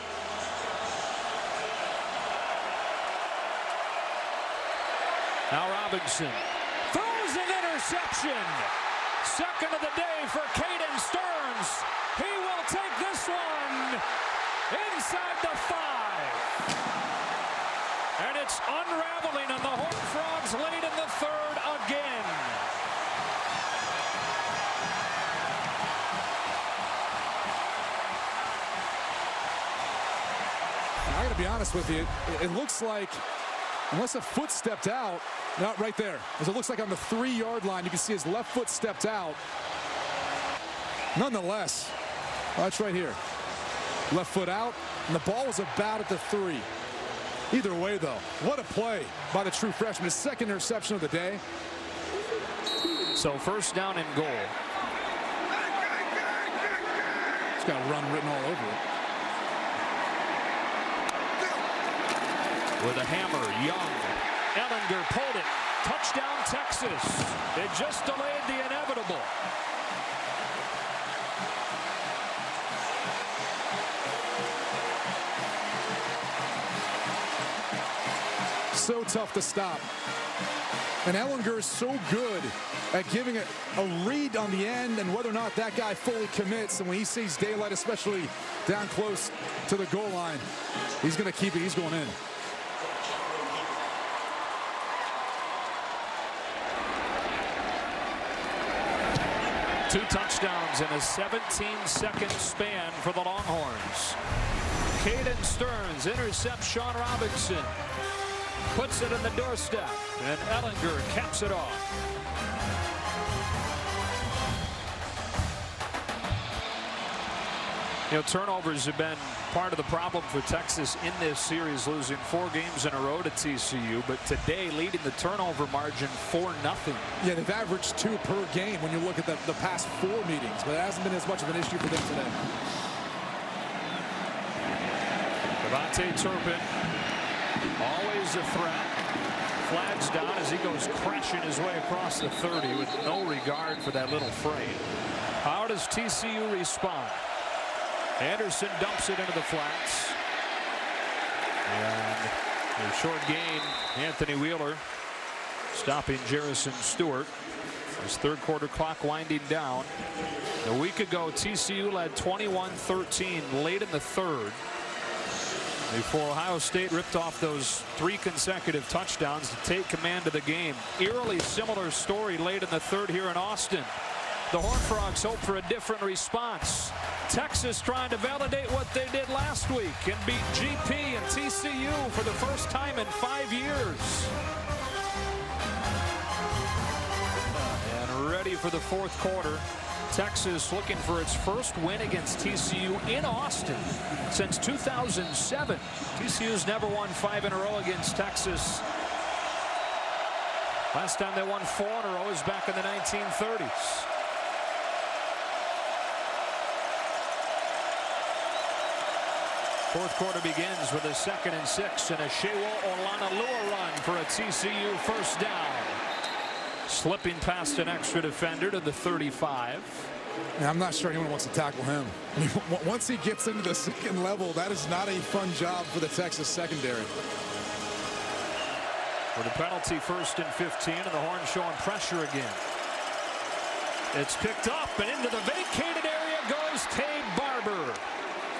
Now Robinson throws an interception. Second of the day for Caden Stearns. He will take this one inside the 5. And it's unraveling, and the Horned Frogs lead in the 3rd again. I got to be honest with you. It looks like, unless a foot stepped out, not right there. As it looks like on the 3-yard line, you can see his left foot stepped out. Nonetheless, that's right here. Left foot out, and the ball was about at the 3. Either way, though, what a play by the true freshman. His 2nd interception of the day. So first down and goal. It's got a run written all over it. With a hammer, Young. Ehlinger pulled it. Touchdown, Texas. They just delayed the inevitable. So tough to stop. And Ehlinger is so good at giving a read on the end and whether or not that guy fully commits. And when he sees daylight, especially down close to the goal line, he's going to keep it. He's going in. Two touchdowns in a 17-second span for the Longhorns. Caden Stearns intercepts Shawn Robinson. Puts it in the doorstep, and Ehlinger caps it off. You know, turnovers have been part of the problem for Texas in this series, losing 4 games in a row to TCU, but today leading the turnover margin 4-0. Yeah, they've averaged 2 per game when you look at the past 4 meetings, but it hasn't been as much of an issue for them today. Devontae Turpin, always a threat. Flags down as he goes crashing his way across the 30 with no regard for that little frame. How does TCU respond? Anderson dumps it into the flats. And a short gain, Anthony Wheeler stopping Jerrison Stewart. His third quarter clock winding down. A week ago, TCU led 21-13 late in the third, before Ohio State ripped off those 3 consecutive touchdowns to take command of the game. Eerily similar story late in the third here in Austin. The Horned Frogs hope for a different response. Texas trying to validate what they did last week and beat GP and TCU for the first time in 5 years. And ready for the fourth quarter. Texas looking for its first win against TCU in Austin since 2007. TCU's never won 5 in a row against Texas. Last time they won 4 in a row is back in the 1930s. Fourth quarter begins with a 2nd and 6 and a Shewa Olanalua run for a TCU first down. Slipping past an extra defender to the 35. Yeah, I'm not sure anyone wants to tackle him. I mean, once he gets into the second level, that is not a fun job for the Texas secondary. With a penalty, 1st and 15, and the Horns showing pressure again. It's picked up, and into the vacated area goes Tabe Barber.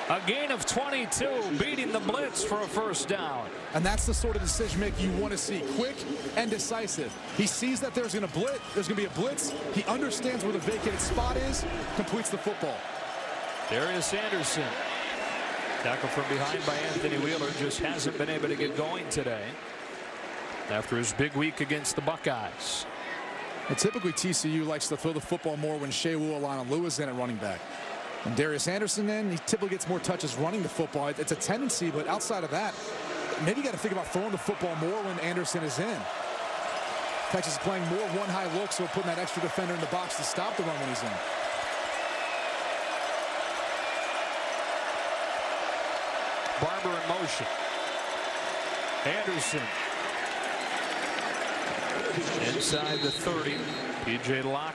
A gain of 22, beating the blitz for a first down. And that's the sort of decision making you want to see, quick and decisive. He sees that there's going to be a blitz. He understands where the vacated spot is, completes the football. Darius Anderson, tackled from behind by Anthony Wheeler, just hasn't been able to get going today after his big week against the Buckeyes. And typically TCU likes to throw the football more when Shewa Olanalua is in at running back. And Darius Anderson, then, he typically gets more touches running the football. It's a tendency, but outside of that, maybe you got to think about throwing the football more when Anderson is in. Texas is playing more one-high looks, so putting that extra defender in the box to stop the run when he's in. Barber in motion. Anderson. Inside the 30. P.J. Locke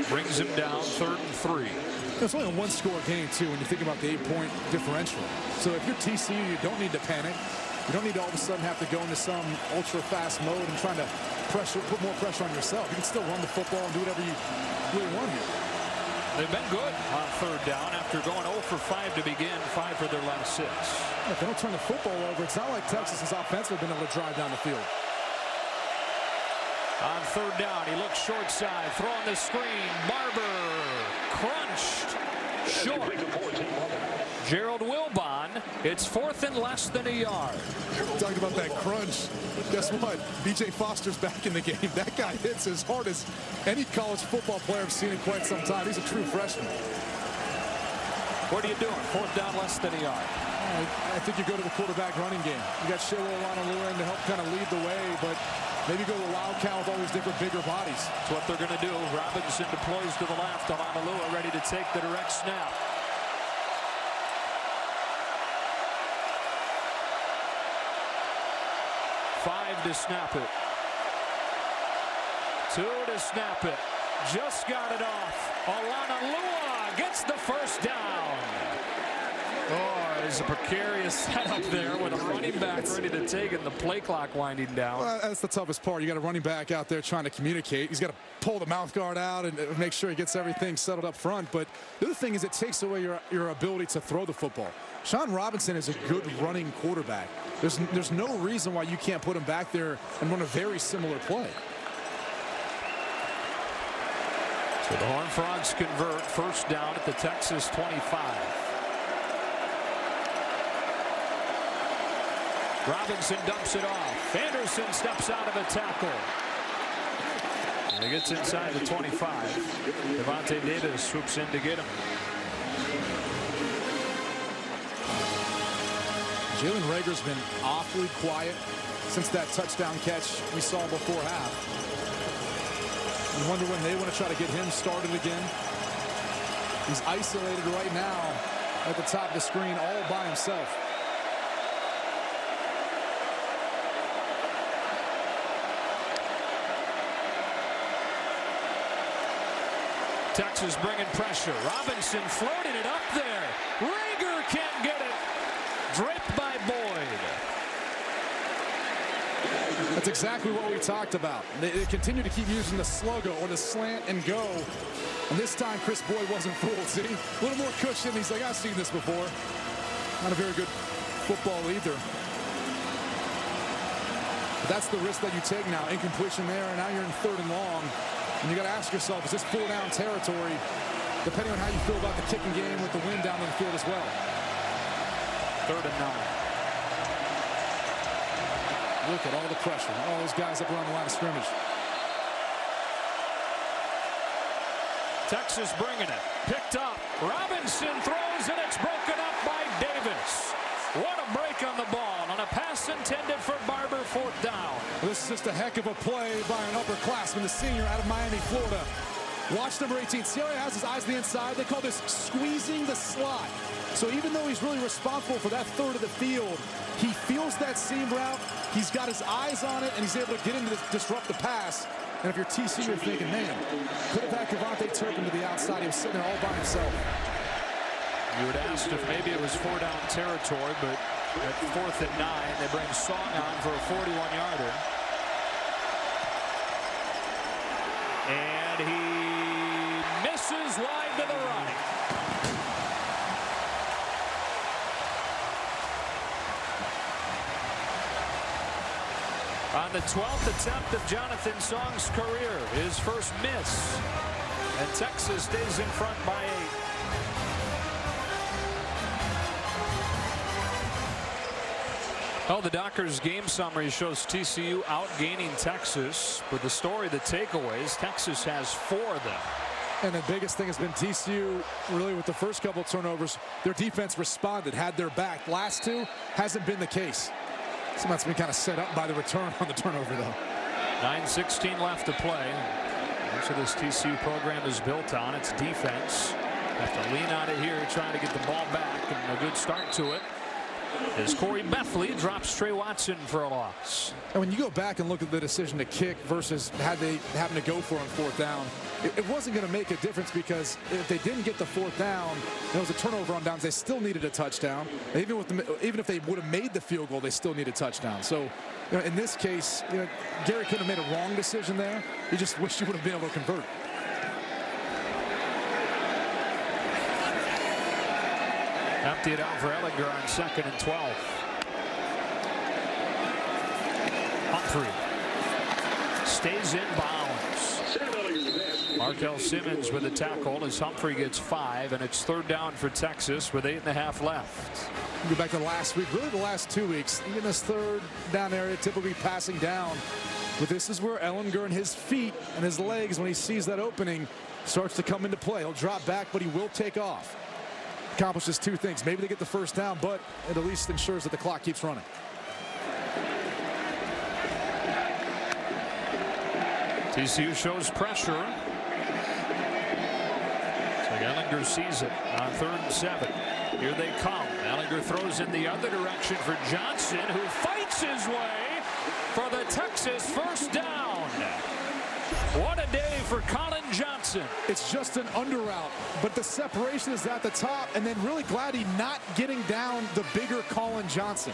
brings him down, 3rd and 3. It's only a 1-score game, too, when you think about the 8-point differential. So if you're TCU, you don't need to panic. You don't need to all of a sudden have to go into some ultra-fast mode and trying to put more pressure on yourself. You can still run the football and do whatever you really want here. They've been good on 3rd down after going 0 for 5 to begin, 5 for their last 6. If they don't turn the football over, it's not like Texas has offensively been able to drive down the field. On 3rd down, he looks short side, throwing the screen. Barber crunched short. Gerald Wilbon, it's 4th and less than a yard. Talking about that crunch. Guess what? B.J. Foster's back in the game. That guy hits as hard as any college football player I've seen in quite some time. He's a true freshman. What are you doing? 4th down, less than a yard. I think you go to the quarterback running game. You got Shewa Olanalua in to help kind of lead the way, but maybe go to a wildcat with all these different bigger bodies. That's what they're going to do. Robinson deploys to the left. Olanalua ready to take the direct snap. Five to snap it. 2 to snap it. Just got it off. Olanalua gets the first down. Boy, It's a precarious setup there with a running back ready to take it and the play clock winding down. Well, that's the toughest part. You got a running back out there trying to communicate. He's got to pull the mouth guard out and make sure he gets everything settled up front. But the other thing is it takes away your ability to throw the football. Shawn Robinson is a good running quarterback. There's no reason why you can't put him back there and run a very similar play. So the Horned Frogs convert, first down at the Texas 25. Robinson dumps it off. Anderson steps out of a tackle. And he gets inside the 25. Devontae Davis swoops in to get him. Jalen Reagor's been awfully quiet since that touchdown catch we saw before half. You wonder when they want to try to get him started again. He's isolated right now at the top of the screen all by himself. Texas bringing pressure. Robinson floating it up there. Reagor can't get it. Draped by Boyd. That's exactly what we talked about. They continue to keep using the sluggo or the slant and go. And this time, Chris Boyd wasn't fooled. See? A little more cushion. He's like, I've seen this before. Not a very good football either. But that's the risk that you take now. Incompletion there, and now you're in 3rd and long. And you got to ask yourself, is this 4-down territory, depending on how you feel about the kicking game with the wind down on the field as well. 3rd and 9. Look at all the pressure. All those guys up around the line of scrimmage. Texas bringing it. Picked up. Robinson throws, and it's broken up by Davis. What a break on the ball on a pass intended for Barber, 4th down. Well, this is just a heck of a play by an upperclassman, the senior out of Miami, Florida. Watch number 18. See how he has his eyes on the inside? They call this squeezing the slot. So even though he's really responsible for that 1/3 of the field, he feels that seam route. He's got his eyes on it, and he's able to get in to disrupt the pass. And if you're TCU, you're thinking, man, could have had Kevontae Turpin to the outside. He was sitting there all by himself. You would ask if maybe it was 4-down territory, but at 4th and 9, they bring Song on for a 41-yarder. And he misses wide to the right. On the 12th attempt of Jonathan Song's career, his first miss. And Texas stays in front by 8. Oh, the Dockers game summary shows TCU outgaining Texas. But the story, the takeaways, Texas has 4 of them. And the biggest thing has been TCU, really with the first couple of turnovers, their defense responded, had their back. Last 2 hasn't been the case. So that's been kind of set up by the return on the turnover, though. 9:16 left to play. That's what this TCU program is built on. It's defense. Have to lean on it here, trying to get the ball back, and a good start to it. As Corey Bethley drops Trey Watson for a loss. And when you go back and look at the decision to kick versus had they happened to go for on 4th down, it wasn't going to make a difference, because if they didn't get the 4th down, it was a turnover on downs. They still needed a touchdown. Even if they would have made the field goal, they still need a touchdown. So, in this case, Gary couldn't have made a wrong decision there. He just wished he would have been able to convert. Empty it out for Ehlinger on 2nd and 12. Humphrey stays in bounds. Markel Simmons with a tackle as Humphrey gets 5, and it's 3rd down for Texas with 8.5 left. Go back to last week, really the last 2 weeks. In this 3rd down area, typically passing down. But this is where Ehlinger and his feet and his legs, when he sees that opening, starts to come into play. He'll drop back, but he will take off. Accomplishes 2 things. Maybe they get the 1st down, but it at least ensures that the clock keeps running. TCU shows pressure. So Ehlinger sees it on 3rd and 7. Here they come. Ehlinger throws in the other direction for Johnson, who fights his way for the Texas 1st down. What a day for Colin Johnson. Watson. It's just an under route, but the separation is at the top, and then really glad he's not getting down the bigger Colin Johnson.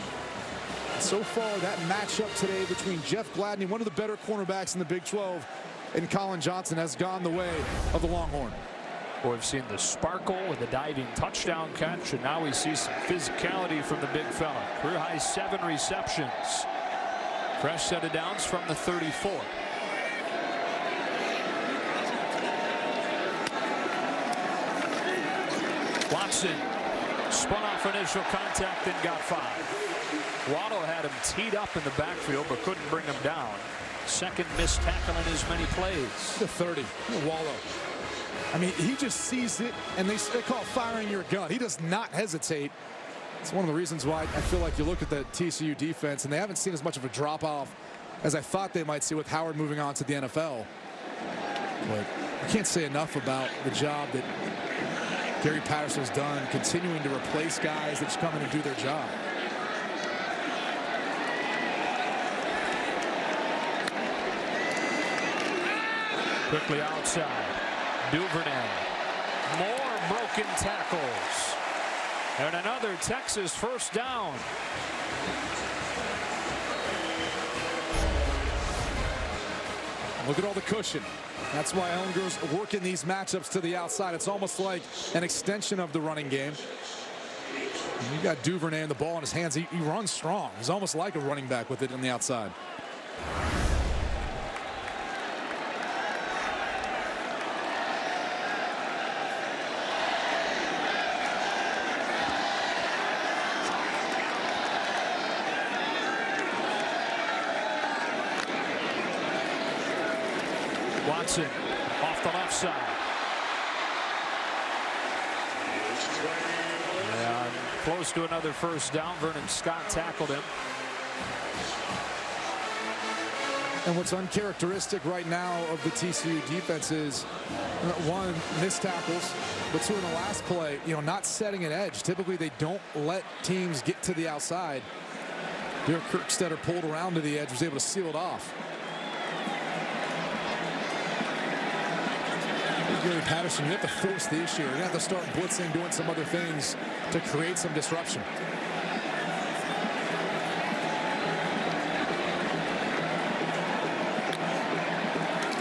So far, that matchup today between Jeff Gladney, one of the better cornerbacks in the Big 12, and Colin Johnson has gone the way of the Longhorn. Well, we've seen the sparkle with the diving touchdown catch, and now we see some physicality from the big fella. Career high 7 receptions. Fresh set of downs from the 34. Watson spun off initial contact and got 5. Waddle had him teed up in the backfield but couldn't bring him down. Second missed tackle in as many plays. The 30, Wallow. I mean, he just sees it, and they call it firing your gun. He does not hesitate. It's one of the reasons why I feel like you look at the TCU defense, and they haven't seen as much of a drop-off as I thought they might see with Howard moving on to the NFL. But I can't say enough about the job that Gary Patterson has done, continuing to replace guys that just come in and do their job. Quickly outside. Duvernay. More broken tackles. And another Texas first down. Look at all the cushion. That's why Ehlinger's working these matchups to the outside. It's almost like an extension of the running game. And you got Duvernay and the ball in his hands. He runs strong. He's almost like a running back with it on the outside. Watson off the left side. And close to another first down. Vernon Scott tackled him. And what's uncharacteristic right now of the TCU defense is, one, missed tackles, but two, in the last play, not setting an edge. Typically, they don't let teams get to the outside. Derek Kirkstetter pulled around to the edge, was able to seal it off. Gary Patterson, you have to force the issue. You have to start blitzing, doing some other things to create some disruption.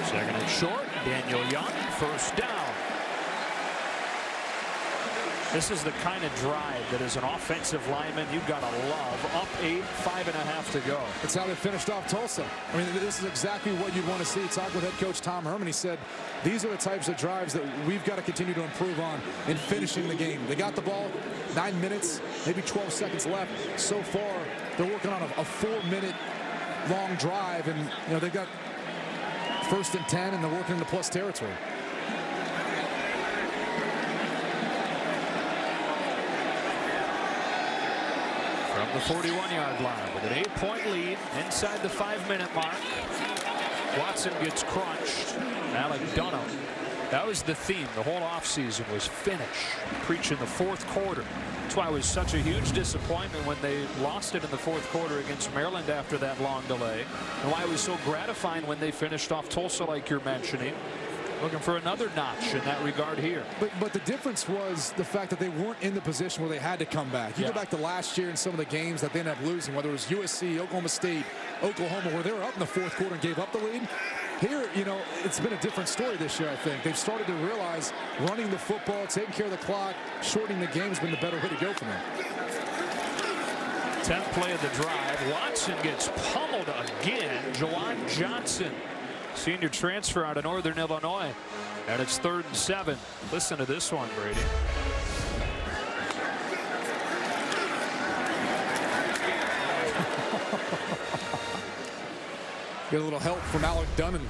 Second and short. Daniel Young, first down. This is the kind of drive that as an offensive lineman you've got to love. Up 8, 5.5 to go. It's how they finished off Tulsa. I mean, this is exactly what you'd want to see. Talk with head coach Tom Herman. He said these are the types of drives that we've got to continue to improve on in finishing the game. They got the ball, 9 minutes, maybe 12 seconds left. So far, they're working on a 4-minute long drive, and they've got 1st and 10, and they're working in the plus territory. From the 41-yard line with an 8-point lead inside the 5-minute mark. Watson gets crunched. Alec Dunham. That was the theme the whole offseason, was finish. Preaching the fourth quarter. That's why it was such a huge disappointment when they lost it in the fourth quarter against Maryland after that long delay. And why it was so gratifying when they finished off Tulsa, like you're mentioning. Looking for another notch in that regard here. But the difference was the fact that they weren't in the position where they had to come back. You go back to last year in some of the games that they ended up losing, whether it was USC, Oklahoma State, Oklahoma, where they were up in the fourth quarter and gave up the lead. Here, it's been a different story this year, I think. They've started to realize running the football, taking care of the clock, shortening the game has been the better way to go for them. 10th play of the drive. Watson gets pummeled again. Jawan Johnson, senior transfer out of Northern Illinois. And it's 3rd and 7. Listen to this one, Brady. Get a little help from Alec Dunham.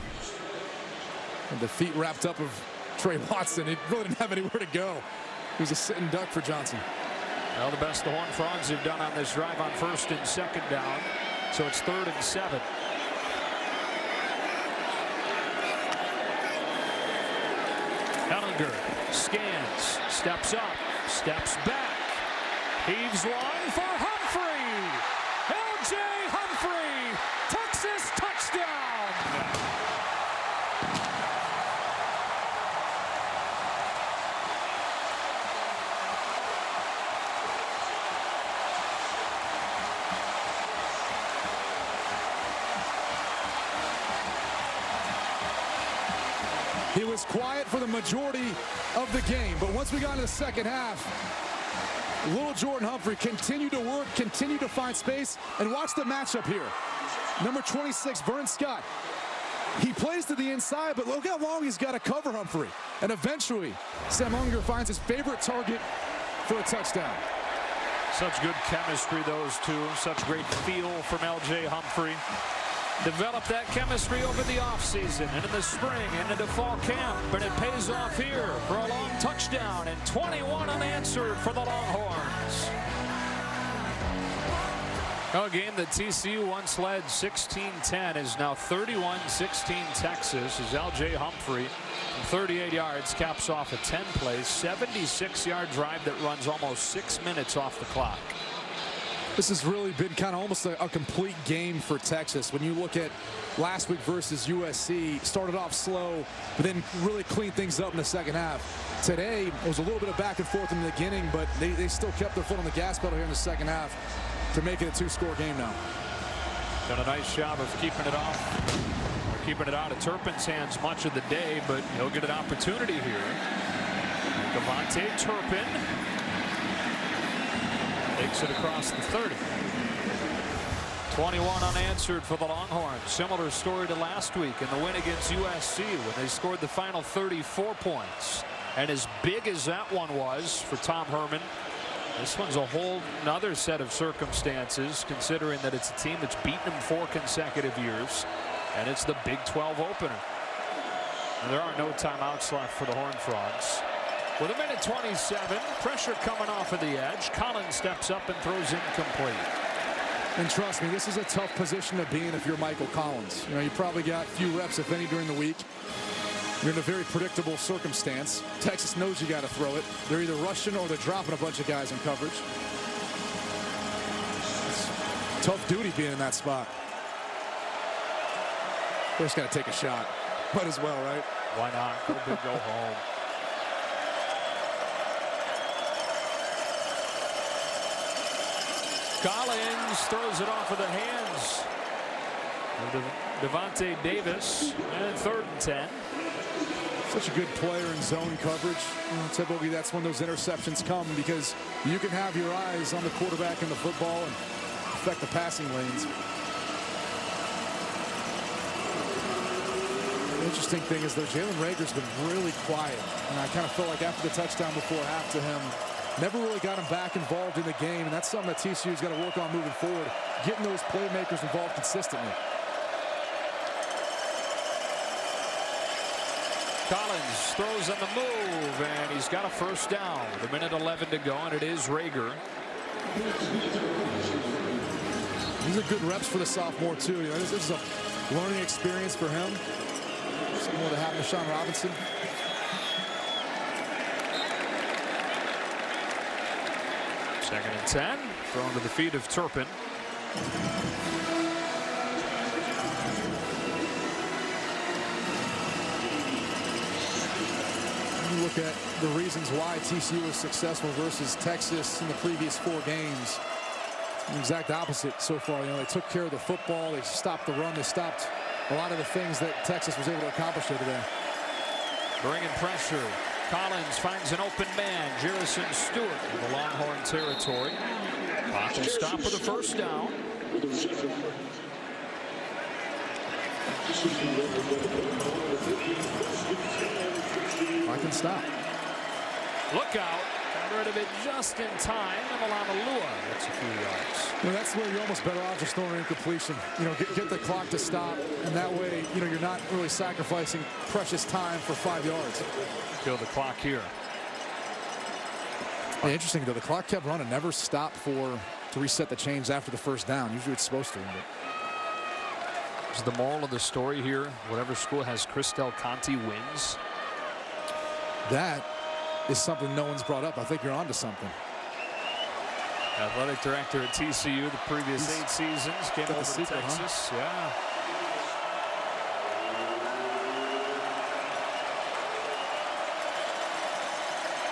And the feet wrapped up of Trey Watson. He really didn't have anywhere to go. He was a sitting duck for Johnson. Well, the best the Horned Frogs have done on this drive on 1st and 2nd down. So it's 3rd and 7. Ehlinger scans, steps up, steps back, heaves one for Humphrey. L.J. Humphrey, Texas touchdown. He was quiet for the majority of the game, but once we got into the second half, little Jordan Humphrey continued to work, continued to find space, and watch the matchup here. Number 26, Vern Scott. He plays to the inside, but look how long he's got to cover Humphrey. And eventually, Sam Ehlinger finds his favorite target for a touchdown. Such good chemistry, those two. Such great feel from L.J. Humphrey. Developed that chemistry over the offseason and in the spring and into fall camp. And it pays off here for a long touchdown and 21 unanswered for the Longhorns. A game that TCU once led 16-10 is now 31-16 Texas as L.J. Humphrey from 38 yards caps off a 10-play, 76-yard drive that runs almost 6 minutes off the clock. This has really been kind of almost a complete game for Texas. When you look at last week versus USC, started off slow, but then really cleaned things up in the second half. Today, it was a little bit of back and forth in the beginning, but they still kept their foot on the gas pedal here in the second half to make it a 2-score game now. Done a nice job of keeping it off, keeping it out of Turpin's hands much of the day, but he'll get an opportunity here. Devontae Turpin takes it across the 30. 21 unanswered for the Longhorns. Similar story to last week in the win against USC when they scored the final 34 points. And as big as that one was for Tom Herman, this one's a whole another set of circumstances, considering that it's a team that's beaten them 4 consecutive years, and it's the Big 12 opener. And there are no timeouts left for the Horned Frogs. With 1:27, pressure coming off of the edge. Collins steps up and throws incomplete. And trust me, this is a tough position to be in if you're Michael Collins. You know, you probably got a few reps, if any, during the week. You're in a very predictable circumstance. Texas knows you got to throw it. They're either rushing or they're dropping a bunch of guys in coverage. It's tough duty being in that spot. They just got to take a shot. Might as well, right? Why not? Go big, go home. Collins throws it off of the hands of Devontae Davis, and 3rd and 10. Such a good player in zone coverage. Typically, that's when those interceptions come, because you can have your eyes on the quarterback and the football and affect the passing lanes. The interesting thing is, though, Jalen Reagor's been really quiet, and I kind of felt like after the touchdown before half to him, never really got him back involved in the game, and that's something that TCU's got to work on moving forward, getting those playmakers involved consistently. Collins throws on the move, and he's got a first down. With 1:11 to go, and it is Reagor. These are good reps for the sophomore, too. You know, this is a learning experience for him. Similar to having Shawn Robinson. Second and 10, thrown to the feet of Turpin. You look at the reasons why TCU was successful versus Texas in the previous 4 games. It's the exact opposite so far. You know, they took care of the football, they stopped the run, they stopped a lot of the things that Texas was able to accomplish here today. Bringing pressure. Collins finds an open man. Jerison Stewart in the Longhorn territory. Clock will stop with a first down. I can stop. Look out. Got rid of it just in time. And Alalua gets a few yards. You know, that's where you're almost better off just throwing an incompletion. You know, get the clock to stop, and that way, you know, you're not really sacrificing precious time for 5 yards. Kill the clock here. Yeah, interesting though, the clock kept running, never stopped to reset the chains after the first down. Usually it's supposed to. Is the moral of the story here, whatever school has Chris Del Conte wins? That is something no one's brought up. I think you're onto something. Athletic director at TCU the previous 8 seasons. Came over to secret, Texas. Huh? Yeah.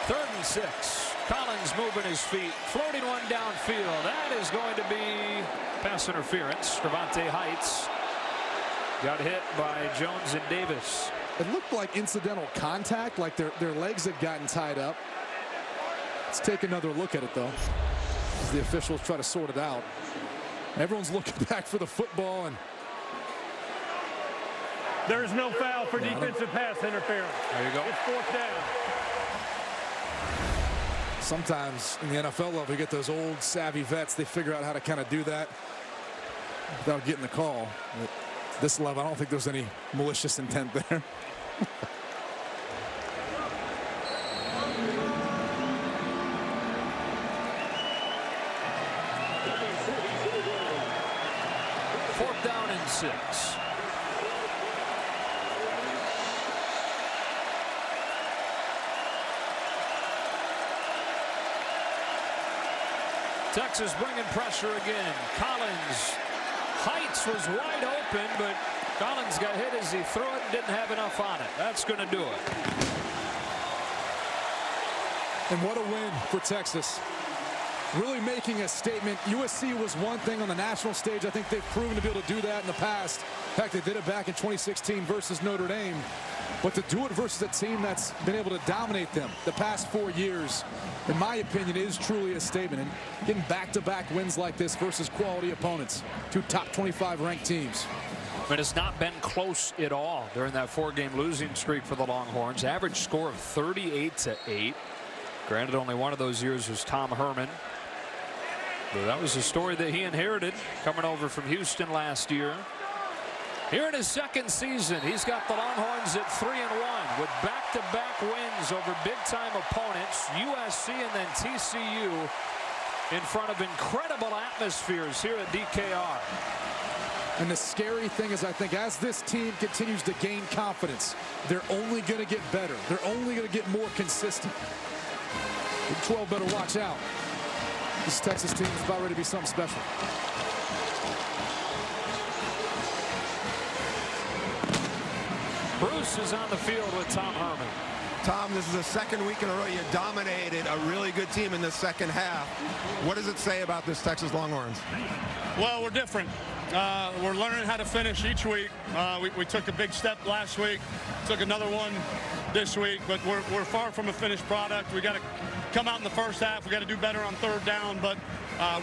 Third and 6. Collins moving his feet, floating one downfield. That is going to be pass interference. Stravante Heights got hit by Jones and Davis. It looked like incidental contact, like their legs had gotten tied up. Let's take another look at it, though, as the officials try to sort it out. Everyone's looking back for the football, and there is no foul for defensive pass interference. There you go. It's 4th down. Sometimes in the NFL level, you get those old savvy vets. They figure out how to kind of do that without getting the call. At this level, I don't think there's any malicious intent there. Fourth down and 6. Texas bringing pressure again. Collins. Heights was wide open, but Collins got hit as he threw it and didn't have enough on it. That's going to do it. And what a win for Texas. Really making a statement. USC was one thing on the national stage. I think they've proven to be able to do that in the past. In fact, they did it back in 2016 versus Notre Dame. But to do it versus a team that's been able to dominate them the past 4 years, in my opinion, is truly a statement. And getting back-to-back wins like this versus quality opponents, 2 top 25 ranked teams. But it's not been close at all during that 4-game losing streak for the Longhorns. Average score of 38-8. Granted, only one of those years was Tom Herman. But that was a story that he inherited coming over from Houston last year. Here in his second season, he's got the Longhorns at 3-1 with back-to-back wins over big-time opponents, USC and then TCU, in front of incredible atmospheres here at DKR. And the scary thing is, I think, as this team continues to gain confidence, they're only going to get better. They're only going to get more consistent. Big 12 better watch out. This Texas team is about ready to be something special. Bruce is on the field with Tom Herman. Tom, this is the second week in a row you dominated a really good team in the second half. What does it say about this Texas Longhorns? Well, we're different. We're learning how to finish each week. We took a big step last week, took another one this week, but we're far from a finished product. We got to come out in the first half. We got to do better on 3rd down, but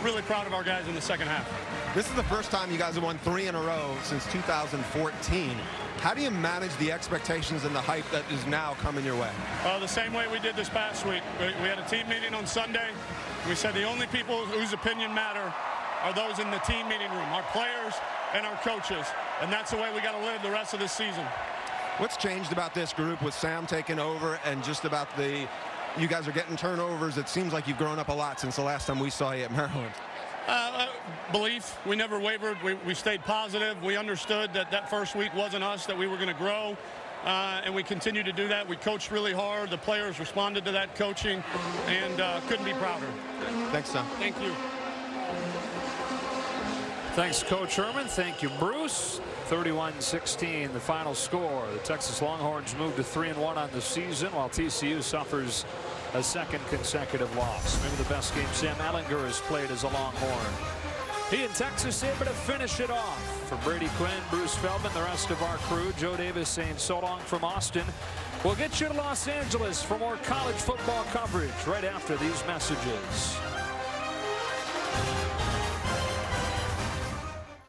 really proud of our guys in the second half. This is the first time you guys have won 3 in a row since 2014. How do you manage the expectations and the hype that is now coming your way? The same way we did this past week. We had a team meeting on Sunday. We said the only people whose opinion matter are those in the team meeting room, our players and our coaches. And that's the way we got to live the rest of this season. What's changed about this group with Sam taking over and just about you guys are getting turnovers? It seems like you've grown up a lot since the last time we saw you at Maryland. Belief. We never wavered. We stayed positive. We understood that first week wasn't us, that we were going to grow. And we continue to do that. We coached really hard. The players responded to that coaching and couldn't be prouder. Thanks, Tom. Thank you. Thanks, Coach Herman. Thank you, Bruce. 31-16, the final score. The Texas Longhorns move to 3-1 on the season, while TCU suffers a second consecutive loss. Maybe the best game Sam Ehlinger has played as a Longhorn. He and Texas able to finish it off. For Brady Quinn, Bruce Feldman, the rest of our crew, Joe Davis saying so long from Austin. We'll get you to Los Angeles for more college football coverage right after these messages.